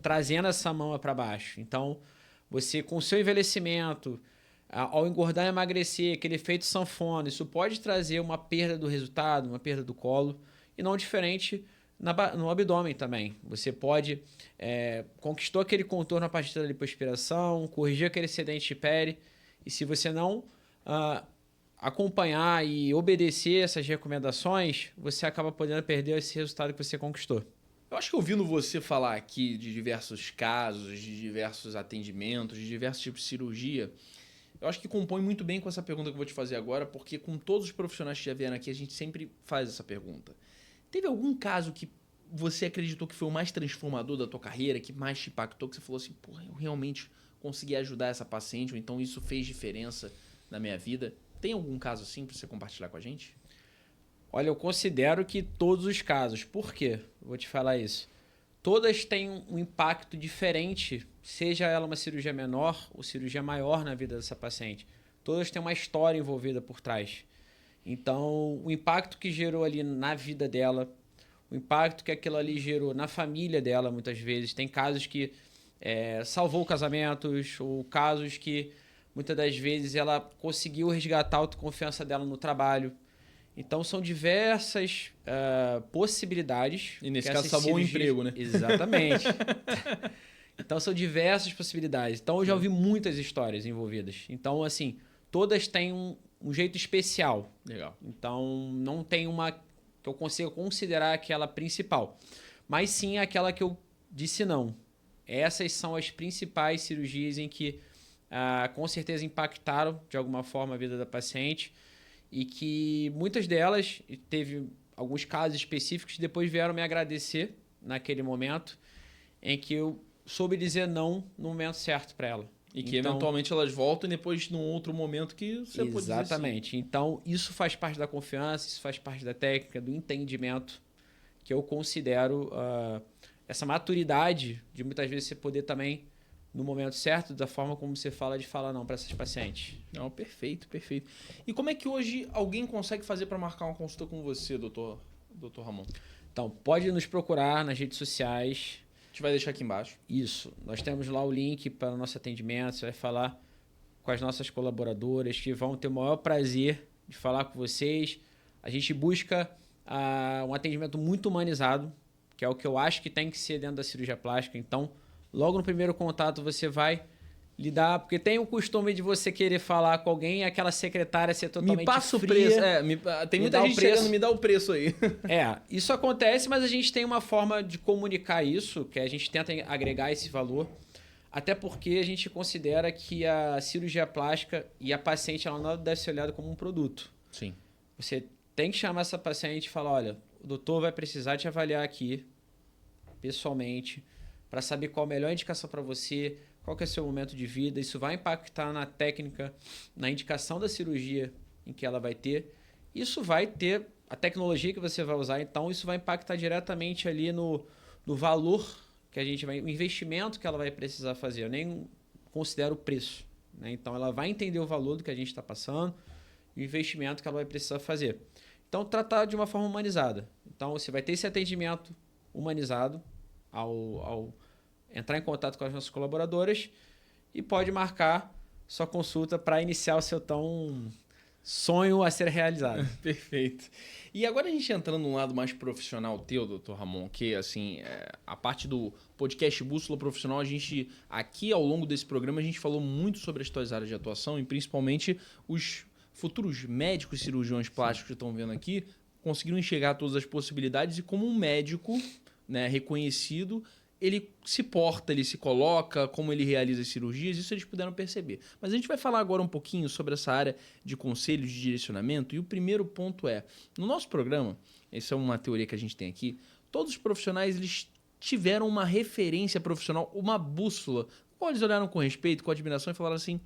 trazendo essa mama para baixo. Então, você com o seu envelhecimento, ao engordar e emagrecer, aquele efeito sanfona, isso pode trazer uma perda do resultado, uma perda do colo. E não diferente no abdômen também. Você pode conquistou aquele contorno a partir da lipoaspiração, corrigir aquele excedente de pele, e se você não acompanhar e obedecer essas recomendações, você acaba podendo perder esse resultado que você conquistou. Eu acho que ouvindo você falar aqui de diversos casos, de diversos atendimentos, de diversos tipos de cirurgia, eu acho que compõe muito bem com essa pergunta que eu vou te fazer agora, porque com todos os profissionais que já vieram aqui, a gente sempre faz essa pergunta. Teve algum caso que você acreditou que foi o mais transformador da tua carreira, que mais te impactou, que você falou assim, porra, eu realmente consegui ajudar essa paciente, ou então isso fez diferença na minha vida? Tem algum caso assim para você compartilhar com a gente? Olha, eu considero que todos os casos. Por quê? Vou te falar isso. Todas têm um impacto diferente, seja ela uma cirurgia menor ou cirurgia maior na vida dessa paciente. Todas têm uma história envolvida por trás. Então, o impacto que gerou ali na vida dela, o impacto que aquilo ali gerou na família dela, muitas vezes. Tem casos que salvou casamentos, ou casos que, muitas das vezes, ela conseguiu resgatar a autoconfiança dela no trabalho. Então, são diversas possibilidades. E nesse caso, salvou o emprego, né? Exatamente. Então, são diversas possibilidades. Então, eu já ouvi muitas histórias envolvidas. Então, assim, todas têm um jeito especial. Legal. Então, não tem uma que eu consiga considerar aquela principal. Mas sim aquela que eu disse não. Essas são as principais cirurgias em que com certeza impactaram de alguma forma a vida da paciente, e que muitas delas, teve alguns casos específicos que depois vieram me agradecer naquele momento em que eu soube dizer não no momento certo para ela. E que Então, eventualmente elas voltam e depois num outro momento que você pode dizer assim. exatamente. Então, isso faz parte da confiança, isso faz parte da técnica, do entendimento, que eu considero essa maturidade de muitas vezes você poder também, no momento certo, da forma como você fala, de falar não para essas pacientes. Não, perfeito, perfeito. E como é que hoje alguém consegue fazer para marcar uma consulta com você, doutor Ramon? Então, pode nos procurar nas redes sociais. A gente vai deixar aqui embaixo. Isso. Nós temos lá o link para o nosso atendimento. Você vai falar com as nossas colaboradoras que vão ter o maior prazer de falar com vocês. A gente busca um atendimento muito humanizado, que é o que eu acho que tem que ser dentro da cirurgia plástica. Então, logo no primeiro contato você vai lidar, porque tem o costume de você querer falar com alguém e aquela secretária ser totalmente Me passa fria. o preço. Tem muita gente chegando, me dá o preço aí. Isso acontece, mas a gente tem uma forma de comunicar isso, que a gente tenta agregar esse valor, até porque a gente considera que a cirurgia plástica e a paciente ela não deve ser olhada como um produto. Sim. Você tem que chamar essa paciente e falar, olha, o doutor vai precisar te avaliar aqui, pessoalmente, para saber qual a melhor indicação para você, qual que é o seu momento de vida. Isso vai impactar na técnica, na indicação da cirurgia em que ela vai ter. Isso vai ter a tecnologia que você vai usar, então isso vai impactar diretamente ali no valor que a gente vai, o investimento que ela vai precisar fazer. Eu nem considero o preço, né? Então ela vai entender o valor do que a gente está passando e o investimento que ela vai precisar fazer. Então tratar de uma forma humanizada. Então você vai ter esse atendimento humanizado ao entrar em contato com as nossas colaboradoras e pode marcar sua consulta para iniciar o seu tão sonho a ser realizado. Perfeito. E agora a gente entrando num lado mais profissional teu, doutor Ramon, que assim, a parte do podcast Bússola Profissional, a gente, aqui ao longo desse programa, a gente falou muito sobre as tuas áreas de atuação e principalmente os futuros médicos cirurgiões plásticos que estão vendo aqui conseguiram enxergar todas as possibilidades e como um médico, né, reconhecido, ele se porta, ele se coloca, como ele realiza as cirurgias, isso eles puderam perceber. Mas a gente vai falar agora um pouquinho sobre essa área de conselhos de direcionamento e o primeiro ponto no nosso programa, essa é uma teoria que a gente tem aqui, todos os profissionais eles tiveram uma referência profissional, uma bússola, qual eles olharam com respeito, com admiração e falaram assim,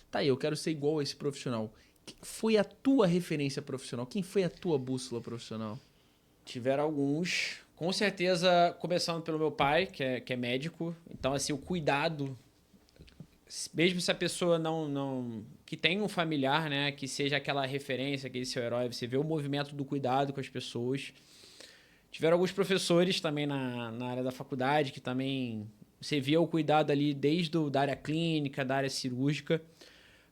tá aí, eu quero ser igual a esse profissional. Quem foi a tua referência profissional? Quem foi a tua bússola profissional? Tiveram alguns, com certeza, começando pelo meu pai, que é médico. Então, assim, o cuidado, mesmo se a pessoa não que tem um familiar, né, que seja aquela referência, aquele seu herói, você vê o movimento do cuidado com as pessoas. Tiveram alguns professores também na área da faculdade, que também você via o cuidado ali desde da área clínica, da área cirúrgica.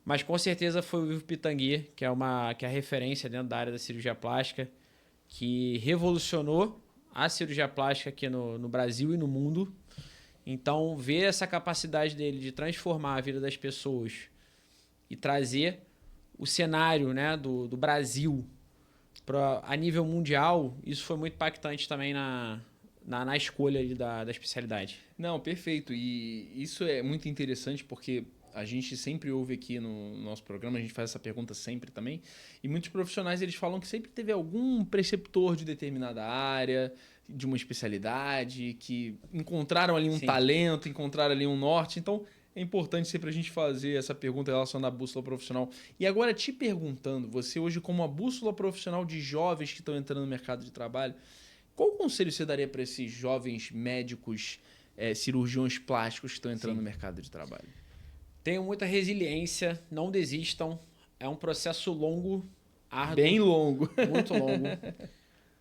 Mas com certeza foi o Ivo Pitangui, que é a referência dentro da área da cirurgia plástica, que revolucionou a cirurgia plástica aqui no Brasil e no mundo. Então, ver essa capacidade dele de transformar a vida das pessoas e trazer o cenário, né, do Brasil a nível mundial, isso foi muito impactante também na escolha ali da especialidade. Não, perfeito. E isso é muito interessante porque a gente sempre ouve aqui no nosso programa, a gente faz essa pergunta sempre também, e muitos profissionais eles falam que sempre teve algum preceptor de determinada área, de uma especialidade, que encontraram ali um Sim. talento, encontraram ali um norte. Então, é importante sempre a gente fazer essa pergunta relacionada à bússola profissional. E agora, te perguntando, você hoje como uma bússola profissional de jovens que estão entrando no mercado de trabalho, qual conselho você daria para esses jovens médicos, cirurgiões plásticos que estão entrando no mercado de trabalho? Tenham muita resiliência, não desistam. É um processo longo, árduo. Bem longo. Muito longo.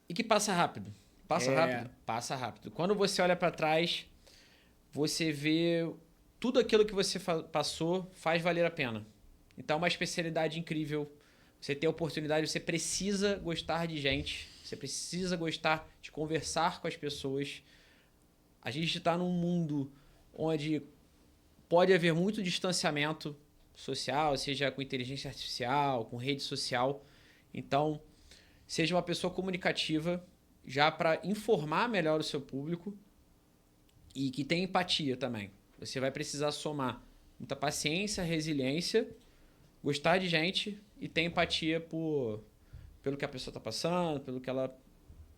E que passa rápido. Passa rápido? Passa rápido. Quando você olha para trás, você vê tudo aquilo que você passou faz valer a pena. Então é uma especialidade incrível. Você tem a oportunidade, você precisa gostar de gente. Você precisa gostar de conversar com as pessoas. A gente está num mundo onde pode haver muito distanciamento social, seja com inteligência artificial, com rede social. Então, seja uma pessoa comunicativa, já para informar melhor o seu público e que tenha empatia também. Você vai precisar somar muita paciência, resiliência, gostar de gente e ter empatia pelo que a pessoa está passando, pelo que ela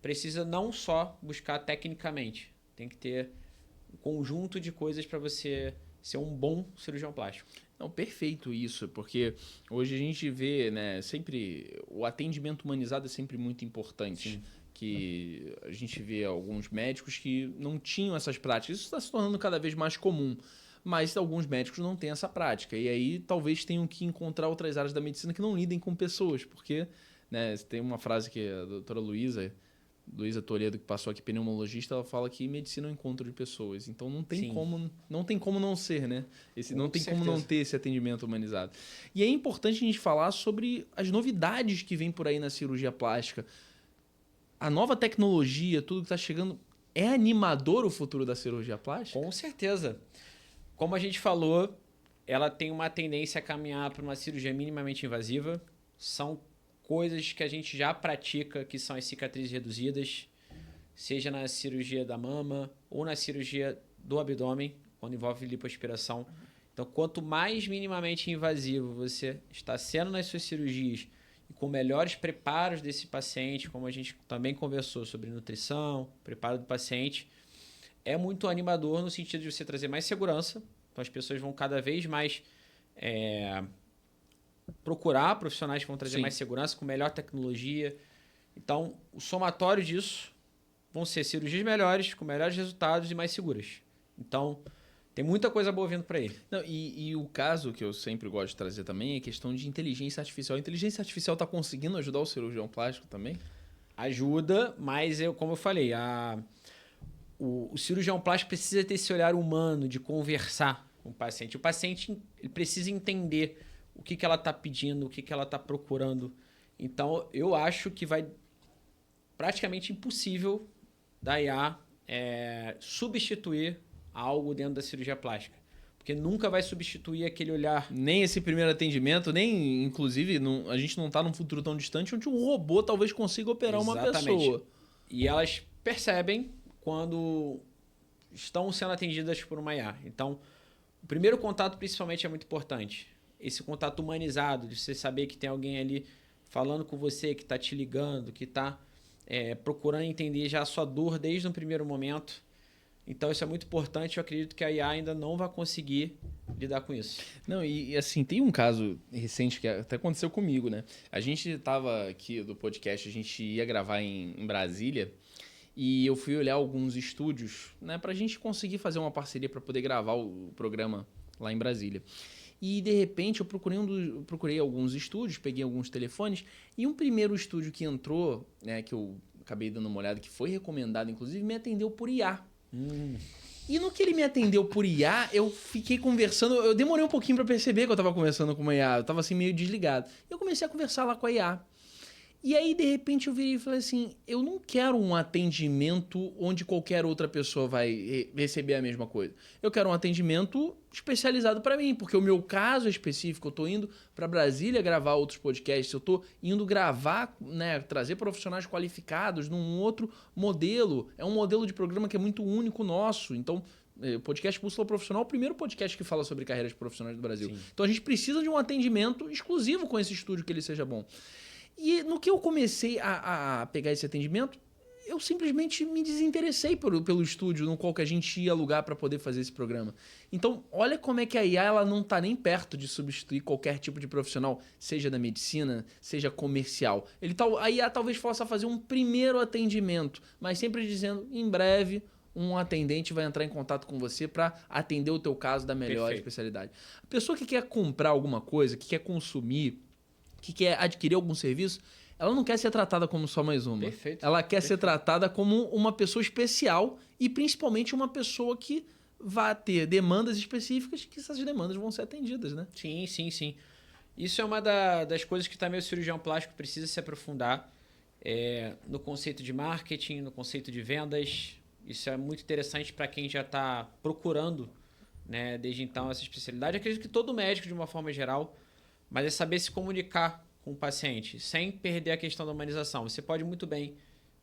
precisa, não só buscar tecnicamente. Tem que ter um conjunto de coisas para você ser um bom cirurgião plástico. Não, perfeito isso, porque hoje a gente vê, né, sempre o atendimento humanizado é sempre muito importante. Sim. Que a gente vê alguns médicos que não tinham essas práticas. Isso está se tornando cada vez mais comum, mas alguns médicos não têm essa prática. E aí talvez tenham que encontrar outras áreas da medicina que não lidem com pessoas, porque, né, tem uma frase que a doutora Luísa Toledo, que passou aqui, pneumologista, ela fala que medicina é um encontro de pessoas. Então não tem como não ser, né? Não tem como não ter esse atendimento humanizado. E é importante a gente falar sobre as novidades que vem por aí na cirurgia plástica. A nova tecnologia, tudo que está chegando, é animador o futuro da cirurgia plástica? Com certeza. Como a gente falou, ela tem uma tendência a caminhar para uma cirurgia minimamente invasiva. São coisas que a gente já pratica, que são as cicatrizes reduzidas, seja na cirurgia da mama ou na cirurgia do abdômen, quando envolve lipoaspiração. Então, quanto mais minimamente invasivo você está sendo nas suas cirurgias e com melhores preparos desse paciente, como a gente também conversou sobre nutrição, preparo do paciente, é muito animador no sentido de você trazer mais segurança. Então, as pessoas vão cada vez mais procurar profissionais que vão trazer mais segurança, com melhor tecnologia. Então, o somatório disso vão ser cirurgias melhores, com melhores resultados e mais seguras. Então, tem muita coisa boa vindo para aí. Não, e o caso que eu sempre gosto de trazer também é a questão de inteligência artificial. A inteligência artificial está conseguindo ajudar o cirurgião plástico também? Ajuda, mas como eu falei, o cirurgião plástico precisa ter esse olhar humano de conversar com o paciente. O paciente ele precisa entender o que ela está pedindo, o que ela está procurando. Então, eu acho que vai praticamente impossível da IA substituir algo dentro da cirurgia plástica. Porque nunca vai substituir aquele olhar. Nem esse primeiro atendimento, nem, inclusive, a gente não está num futuro tão distante onde um robô talvez consiga operar uma pessoa. E elas percebem quando estão sendo atendidas por uma IA. Então, o primeiro contato, principalmente, é muito importante. Esse contato humanizado, de você saber que tem alguém ali falando com você, que está te ligando, que está procurando entender já a sua dor desde o primeiro momento. Então, isso é muito importante. Eu acredito que a IA ainda não vai conseguir lidar com isso. Não, e assim, tem um caso recente que até aconteceu comigo, né? A gente estava aqui do podcast, a gente ia gravar em Brasília e eu fui olhar alguns estúdios, né, para a gente conseguir fazer uma parceria para poder gravar o programa lá em Brasília. E, de repente, eu procurei alguns estúdios, peguei alguns telefones, e um primeiro estúdio que entrou, né, que eu acabei dando uma olhada, que foi recomendado, inclusive, me atendeu por IA. E no que ele me atendeu por IA, eu fiquei conversando, eu demorei um pouquinho para perceber que eu estava conversando com uma IA, eu estava assim meio desligado. Eu comecei a conversar lá com a IA. E aí, de repente, eu virei e falei assim, eu não quero um atendimento onde qualquer outra pessoa vai receber a mesma coisa. Eu quero um atendimento especializado para mim, porque o meu caso é específico, eu estou indo para Brasília gravar outros podcasts, eu estou indo gravar, né, trazer profissionais qualificados num outro modelo. É um modelo de programa que é muito único nosso. Então, o podcast Bússola Profissional é o primeiro podcast que fala sobre carreiras profissionais do Brasil. Sim. Então, a gente precisa de um atendimento exclusivo com esse estúdio que ele seja bom. E no que eu comecei a pegar esse atendimento, eu simplesmente me desinteressei pelo estúdio no qual que a gente ia alugar para poder fazer esse programa. Então, olha como é que a IA ela não está nem perto de substituir qualquer tipo de profissional, seja da medicina, seja comercial. A IA talvez possa fazer um primeiro atendimento, mas sempre dizendo, em breve, um atendente vai entrar em contato com você para atender o teu caso da melhor especialidade. A pessoa que quer comprar alguma coisa, que quer consumir, que quer adquirir algum serviço, ela não quer ser tratada como só mais uma. Ela quer ser tratada como uma pessoa especial e principalmente uma pessoa que vai ter demandas específicas que essas demandas vão ser atendidas, né? Sim, sim, sim. Isso é uma das coisas que também o cirurgião plástico precisa se aprofundar no conceito de marketing, no conceito de vendas. Isso é muito interessante para quem já está procurando, né, desde então essa especialidade. Eu acredito que todo médico, de uma forma geral, mas é saber se comunicar com o paciente, sem perder a questão da humanização. Você pode muito bem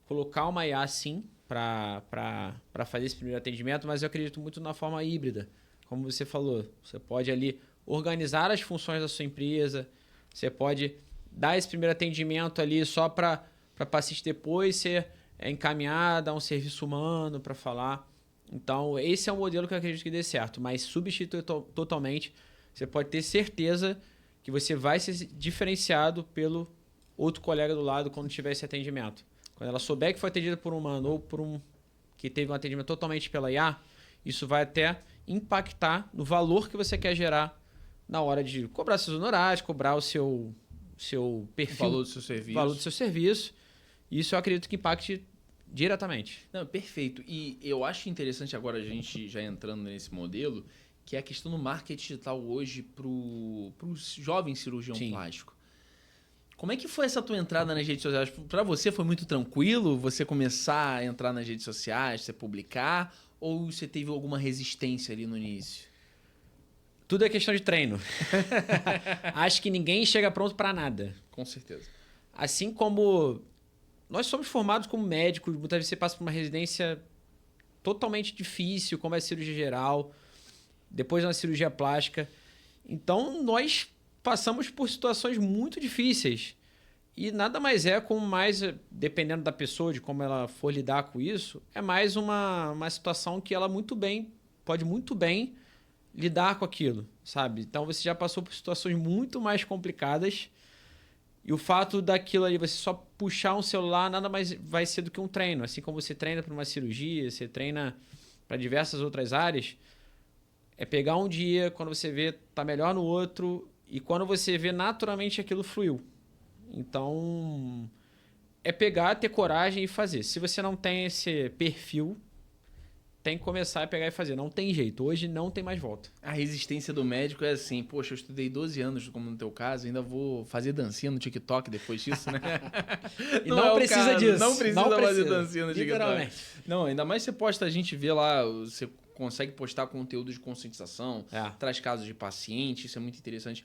colocar uma IA, sim, para fazer esse primeiro atendimento, mas eu acredito muito na forma híbrida. Como você falou, você pode ali organizar as funções da sua empresa, você pode dar esse primeiro atendimento ali só para paciente depois ser encaminhado a um serviço humano para falar Então, esse é um modelo que eu acredito que dê certo, mas substitui totalmente. Você pode ter certeza que você vai ser diferenciado pelo outro colega do lado quando tiver esse atendimento. Quando ela souber que foi atendida por um humano ou por um que teve um atendimento totalmente pela IA, isso vai até impactar no valor que você quer gerar na hora de cobrar seus honorários, cobrar o seu perfil, O valor do seu serviço. valor do seu serviço. Isso eu acredito que impacte diretamente. Não, perfeito. E eu acho interessante agora a gente já entrando nesse modelo, que é a questão do marketing digital hoje para o jovem cirurgião Sim. plástico. Como é que foi essa tua entrada nas redes sociais? Para você foi muito tranquilo você começar a entrar nas redes sociais, você publicar, ou você teve alguma resistência ali no início? Tudo é questão de treino. Acho que ninguém chega pronto para nada. Com certeza. Assim como nós somos formados como médicos, muitas vezes você passa por uma residência totalmente difícil, como é a cirurgia geral, depois uma cirurgia plástica. Então, nós passamos por situações muito difíceis. E nada mais é como mais, dependendo da pessoa, de como ela for lidar com isso, é mais uma situação que ela pode muito bem lidar com aquilo, sabe? Então, você já passou por situações muito mais complicadas e o fato daquilo ali, você só puxar um celular, nada mais vai ser do que um treino. Assim como você treina para uma cirurgia, você treina para diversas outras áreas, é pegar um dia, quando você vê, tá melhor no outro, e quando você vê, naturalmente aquilo fluiu. Então, é pegar, ter coragem e fazer. Se você não tem esse perfil, tem que começar a pegar e fazer. Não tem jeito. Hoje não tem mais volta. A resistência do médico é assim, poxa, eu estudei 12 anos, como no teu caso, ainda vou fazer dancinha no TikTok depois disso, né? E não precisa disso. Não precisa fazer precisa. dancinha no TikTok. Literalmente. Não, ainda mais você posta, a gente vê lá, você consegue postar conteúdo de conscientização, traz casos de paciente, isso é muito interessante.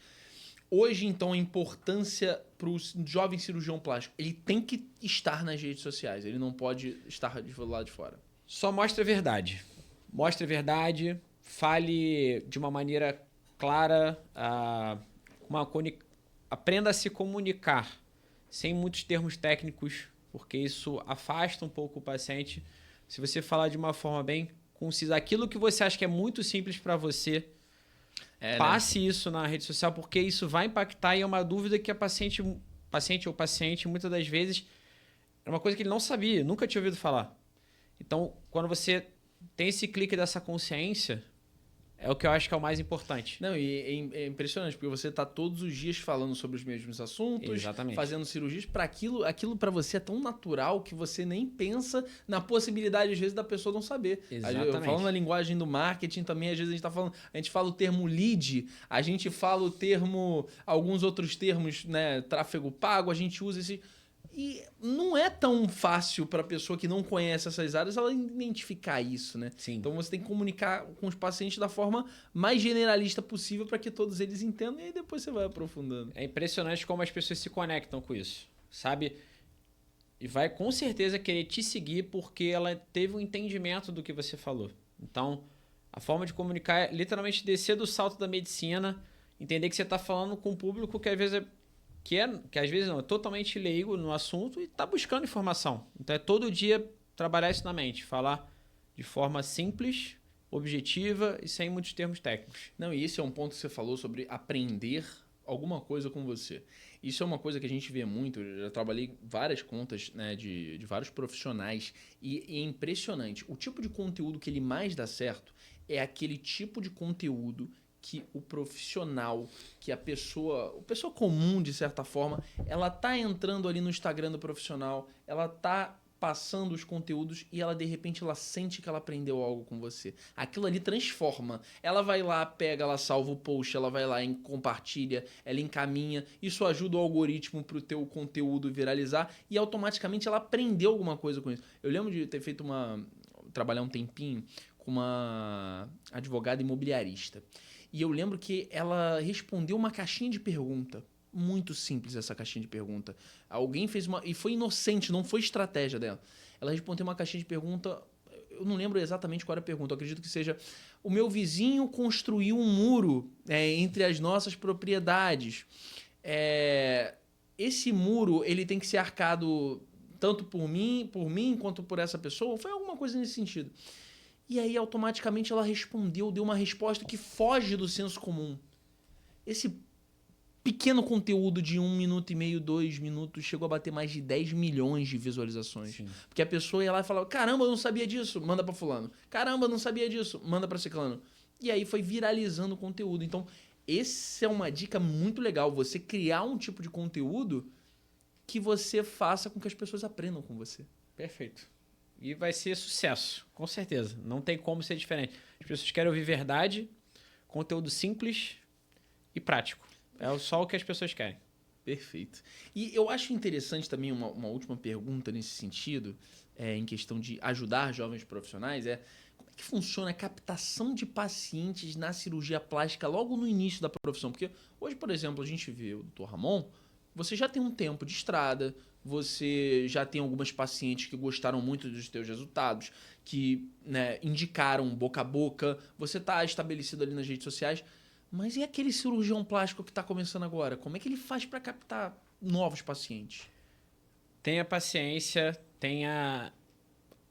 Hoje, então, a importância para o jovem cirurgião plástico, ele tem que estar nas redes sociais, ele não pode estar do lado de fora. Só mostre a verdade. Mostre a verdade, fale de uma maneira clara, aprenda a se comunicar sem muitos termos técnicos, porque isso afasta um pouco o paciente. Se você falar de uma forma bem concisa, aquilo que você acha que é muito simples para você, passe isso na rede social, porque isso vai impactar e é uma dúvida que a paciente ou paciente, muitas das vezes, é uma coisa que ele não sabia, nunca tinha ouvido falar. Então, quando você tem esse clique dessa consciência, é o que eu acho que é o mais importante. Não, e é impressionante, porque você está todos os dias falando sobre os mesmos assuntos, Exatamente. Fazendo cirurgias, para aquilo para você é tão natural que você nem pensa na possibilidade, às vezes, da pessoa não saber. Exatamente. Falando na linguagem do marketing também, às vezes a gente fala o termo lead, a gente fala o termo, alguns outros termos, né, tráfego pago, a gente usa esse... E não é tão fácil para a pessoa que não conhece essas áreas ela identificar isso, né? Sim. Então você tem que comunicar com os pacientes da forma mais generalista possível para que todos eles entendam e aí depois você vai aprofundando. É impressionante como as pessoas se conectam com isso, sabe? E vai com certeza querer te seguir porque ela teve um entendimento do que você falou. Então, a forma de comunicar é literalmente descer do salto da medicina, entender que você está falando com um público que às vezes que às vezes não, é totalmente leigo no assunto e está buscando informação. Então é todo dia trabalhar isso na mente, falar de forma simples, objetiva e sem muitos termos técnicos. Não, e esse é um ponto que você falou sobre aprender alguma coisa com você. Isso é uma coisa que a gente vê muito, eu já trabalhei várias contas, né, de vários profissionais e é impressionante. O tipo de conteúdo que ele mais dá certo é aquele tipo de conteúdo que o profissional, que a pessoa comum, de certa forma, ela tá entrando ali no Instagram do profissional, ela tá passando os conteúdos e ela, de repente, ela sente que ela aprendeu algo com você. Aquilo ali transforma. Ela vai lá, pega, ela salva o post, ela vai lá e compartilha, ela encaminha. Isso ajuda o algoritmo pro teu conteúdo viralizar e automaticamente ela aprendeu alguma coisa com isso. Eu lembro de ter feito trabalhar um tempinho com uma advogada imobiliarista. E eu lembro que ela respondeu uma caixinha de pergunta. Muito simples essa caixinha de pergunta. Alguém fez e foi inocente, não foi estratégia dela. Ela respondeu uma caixinha de pergunta, eu não lembro exatamente qual era a pergunta, eu acredito que seja: o meu vizinho construiu um muro entre as nossas propriedades. Esse muro ele tem que ser arcado tanto por mim quanto por essa pessoa? Foi alguma coisa nesse sentido. E aí, automaticamente, ela respondeu, deu uma resposta que foge do senso comum. Esse pequeno conteúdo de 1,5 minuto, 2 minutos, chegou a bater mais de 10 milhões de visualizações. Sim. Porque a pessoa ia lá e falava, caramba, eu não sabia disso, manda pra fulano. Caramba, eu não sabia disso, manda pra ciclano. E aí foi viralizando o conteúdo. Então, essa é uma dica muito legal, você criar um tipo de conteúdo que você faça com que as pessoas aprendam com você. Perfeito. E vai ser sucesso, com certeza. Não tem como ser diferente. As pessoas querem ouvir verdade, conteúdo simples e prático. É só o que as pessoas querem. Perfeito. E eu acho interessante também uma última pergunta nesse sentido, em questão de ajudar jovens profissionais, como é que funciona a captação de pacientes na cirurgia plástica logo no início da profissão? Porque hoje, por exemplo, a gente vê o Dr. Ramon, você já tem um tempo de estrada, você já tem algumas pacientes que gostaram muito dos teus resultados, que, né, indicaram boca a boca, você está estabelecido ali nas redes sociais. Mas e aquele cirurgião plástico que está começando agora? Como é que ele faz para captar novos pacientes? Tenha paciência, tenha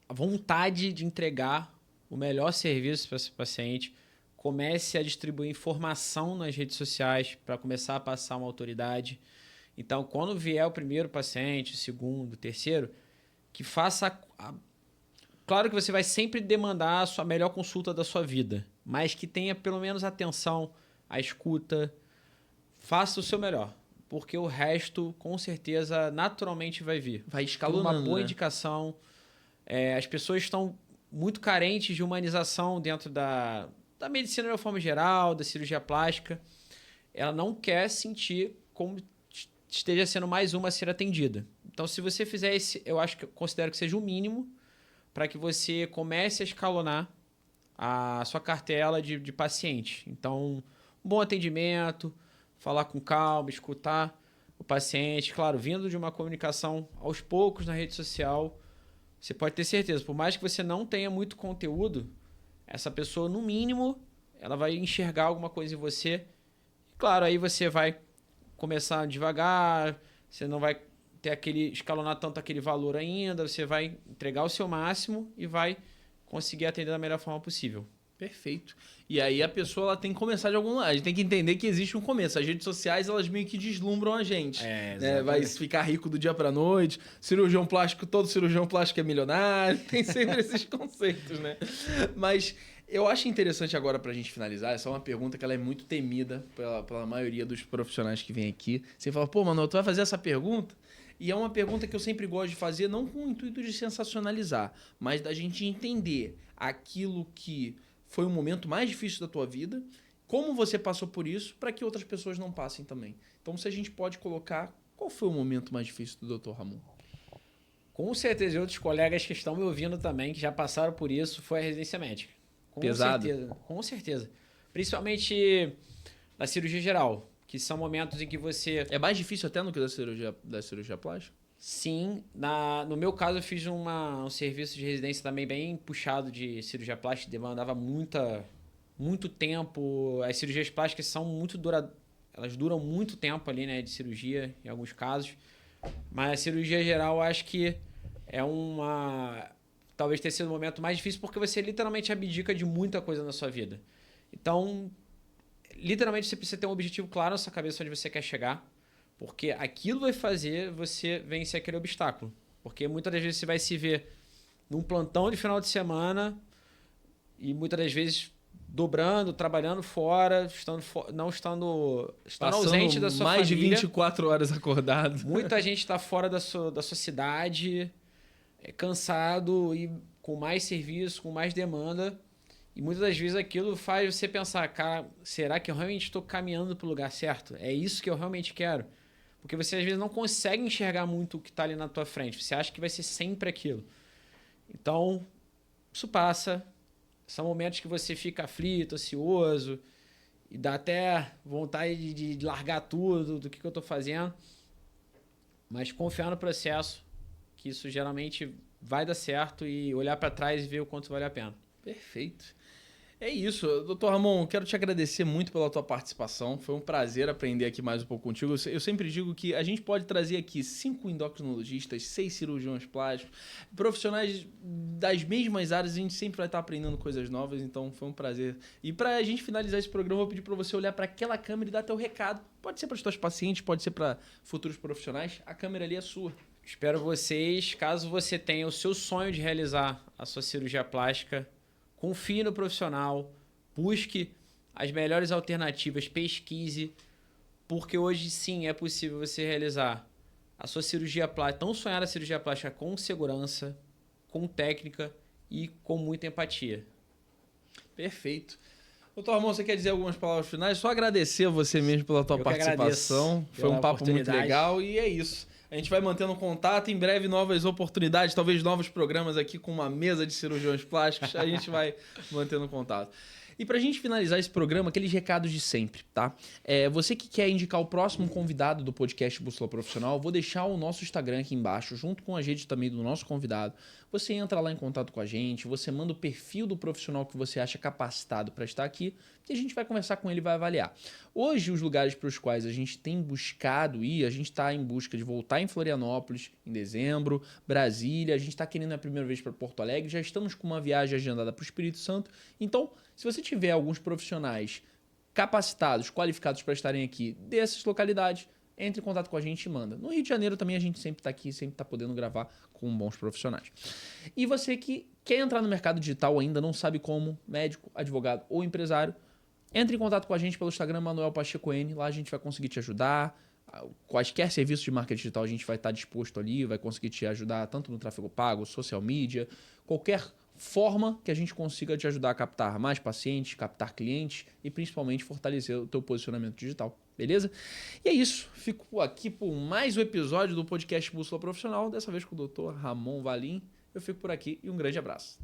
a vontade de entregar o melhor serviço para esse paciente. Comece a distribuir informação nas redes sociais para começar a passar uma autoridade. Então, quando vier o primeiro paciente, o segundo, o terceiro, que faça... Claro que você vai sempre demandar a sua melhor consulta da sua vida, mas que tenha pelo menos atenção, a escuta, faça o seu melhor, porque o resto, com certeza, naturalmente vai vir. Vai Por escalonando, uma boa né? indicação. As pessoas estão muito carentes de humanização dentro da medicina de uma forma geral, da cirurgia plástica. Ela não quer sentir como esteja sendo mais uma a ser atendida. Então, se você fizer esse, eu considero que seja o mínimo para que você comece a escalonar a sua cartela de paciente. Então, um bom atendimento, falar com calma, escutar o paciente. Claro, vindo de uma comunicação aos poucos na rede social, você pode ter certeza, por mais que você não tenha muito conteúdo, essa pessoa, no mínimo, ela vai enxergar alguma coisa em você. Claro, aí você vai começar devagar, você não vai escalonar tanto aquele valor ainda, você vai entregar o seu máximo e vai conseguir atender da melhor forma possível. Perfeito. E aí a pessoa ela tem que começar de algum lado. A gente tem que entender que existe um começo. As redes sociais, elas meio que deslumbram a gente. Né? Vai ficar rico do dia pra noite. Todo cirurgião plástico é milionário. Tem sempre esses conceitos, né? Mas eu acho interessante agora pra gente finalizar. Essa é uma pergunta que ela é muito temida pela maioria dos profissionais que vem aqui. Você fala, pô, Manuel, tu vai fazer essa pergunta? E é uma pergunta que eu sempre gosto de fazer, não com o intuito de sensacionalizar, mas da gente entender aquilo que foi o momento mais difícil da tua vida, como você passou por isso, para que outras pessoas não passem também. Então, se a gente pode colocar, qual foi o momento mais difícil do Dr. Ramon? Com certeza, e outros colegas que estão me ouvindo também, que já passaram por isso, foi a residência médica. Pesado? Com certeza. Principalmente na cirurgia geral, que são momentos em que você... É mais difícil até do que da cirurgia plástica? Sim. No meu caso, eu fiz um serviço de residência também bem puxado de cirurgia plástica, demandava muito tempo. As cirurgias plásticas são elas duram muito tempo ali, né, de cirurgia, em alguns casos. Mas a cirurgia geral, eu acho que talvez tenha sido o momento mais difícil, porque você literalmente abdica de muita coisa na sua vida. Então, literalmente, você precisa ter um objetivo claro na sua cabeça onde você quer chegar, porque aquilo vai fazer você vencer aquele obstáculo. Porque muitas das vezes você vai se ver num plantão de final de semana e muitas das vezes dobrando, trabalhando fora, estando ausente da sua mais família. de 24 horas acordado. Muita gente está fora da sua cidade, cansado e com mais serviço, com mais demanda. E muitas das vezes aquilo faz você pensar, cara, será que eu realmente estou caminhando para o lugar certo? É isso que eu realmente quero? Porque você às vezes não consegue enxergar muito o que está ali na tua frente. Você acha que vai ser sempre aquilo. Então, isso passa. São momentos que você fica aflito, ansioso, e dá até vontade de largar tudo, do que eu estou fazendo. Mas confiar no processo, que isso geralmente vai dar certo, e olhar para trás e ver o quanto vale a pena. Perfeito. É isso, doutor Ramon, quero te agradecer muito pela tua participação. Foi um prazer aprender aqui mais um pouco contigo. Eu sempre digo que a gente pode trazer aqui 5 endocrinologistas, 6 cirurgiões plásticos, profissionais das mesmas áreas, a gente sempre vai estar aprendendo coisas novas, então foi um prazer. E para a gente finalizar esse programa, eu vou pedir para você olhar para aquela câmera e dar teu recado. Pode ser para os teus pacientes, pode ser para futuros profissionais, a câmera ali é sua. Espero vocês, caso você tenha o seu sonho de realizar a sua cirurgia plástica, confie no profissional, busque as melhores alternativas, pesquise, porque hoje sim é possível você realizar a sua cirurgia plástica, tão sonhada cirurgia plástica com segurança, com técnica e com muita empatia. Perfeito. Doutor Ramon, você quer dizer algumas palavras finais? Só agradecer a você mesmo pela tua participação. Foi um papo muito legal e é isso. A gente vai mantendo contato, em breve novas oportunidades, talvez novos programas aqui com uma mesa de cirurgiões plásticos, a gente vai mantendo contato. E pra gente finalizar esse programa, aqueles recados de sempre, tá? Você que quer indicar o próximo convidado do podcast Bússola Profissional, vou deixar o nosso Instagram aqui embaixo, junto com a rede também do nosso convidado. Você entra lá em contato com a gente, você manda o perfil do profissional que você acha capacitado para estar aqui, que a gente vai conversar com ele e vai avaliar. Hoje, os lugares para os quais a gente tem buscado ir, a gente está em busca de voltar em Florianópolis em dezembro, Brasília, a gente está querendo a primeira vez para Porto Alegre, já estamos com uma viagem agendada para o Espírito Santo. Então, se você tiver alguns profissionais capacitados, qualificados para estarem aqui dessas localidades, entre em contato com a gente e manda. No Rio de Janeiro também a gente sempre está aqui, sempre está podendo gravar com bons profissionais. E você que quer entrar no mercado digital ainda, não sabe como, médico, advogado ou empresário, entre em contato com a gente pelo Instagram Manuel Pacheco N, lá a gente vai conseguir te ajudar. Quaisquer serviços de marketing digital a gente vai estar disposto ali, vai conseguir te ajudar tanto no tráfego pago, social media, qualquer forma que a gente consiga te ajudar a captar mais pacientes, captar clientes e principalmente fortalecer o teu posicionamento digital, beleza? E é isso, fico aqui por mais um episódio do podcast Bússola Profissional, dessa vez com o Dr. Ramon Valim. Eu fico por aqui e um grande abraço.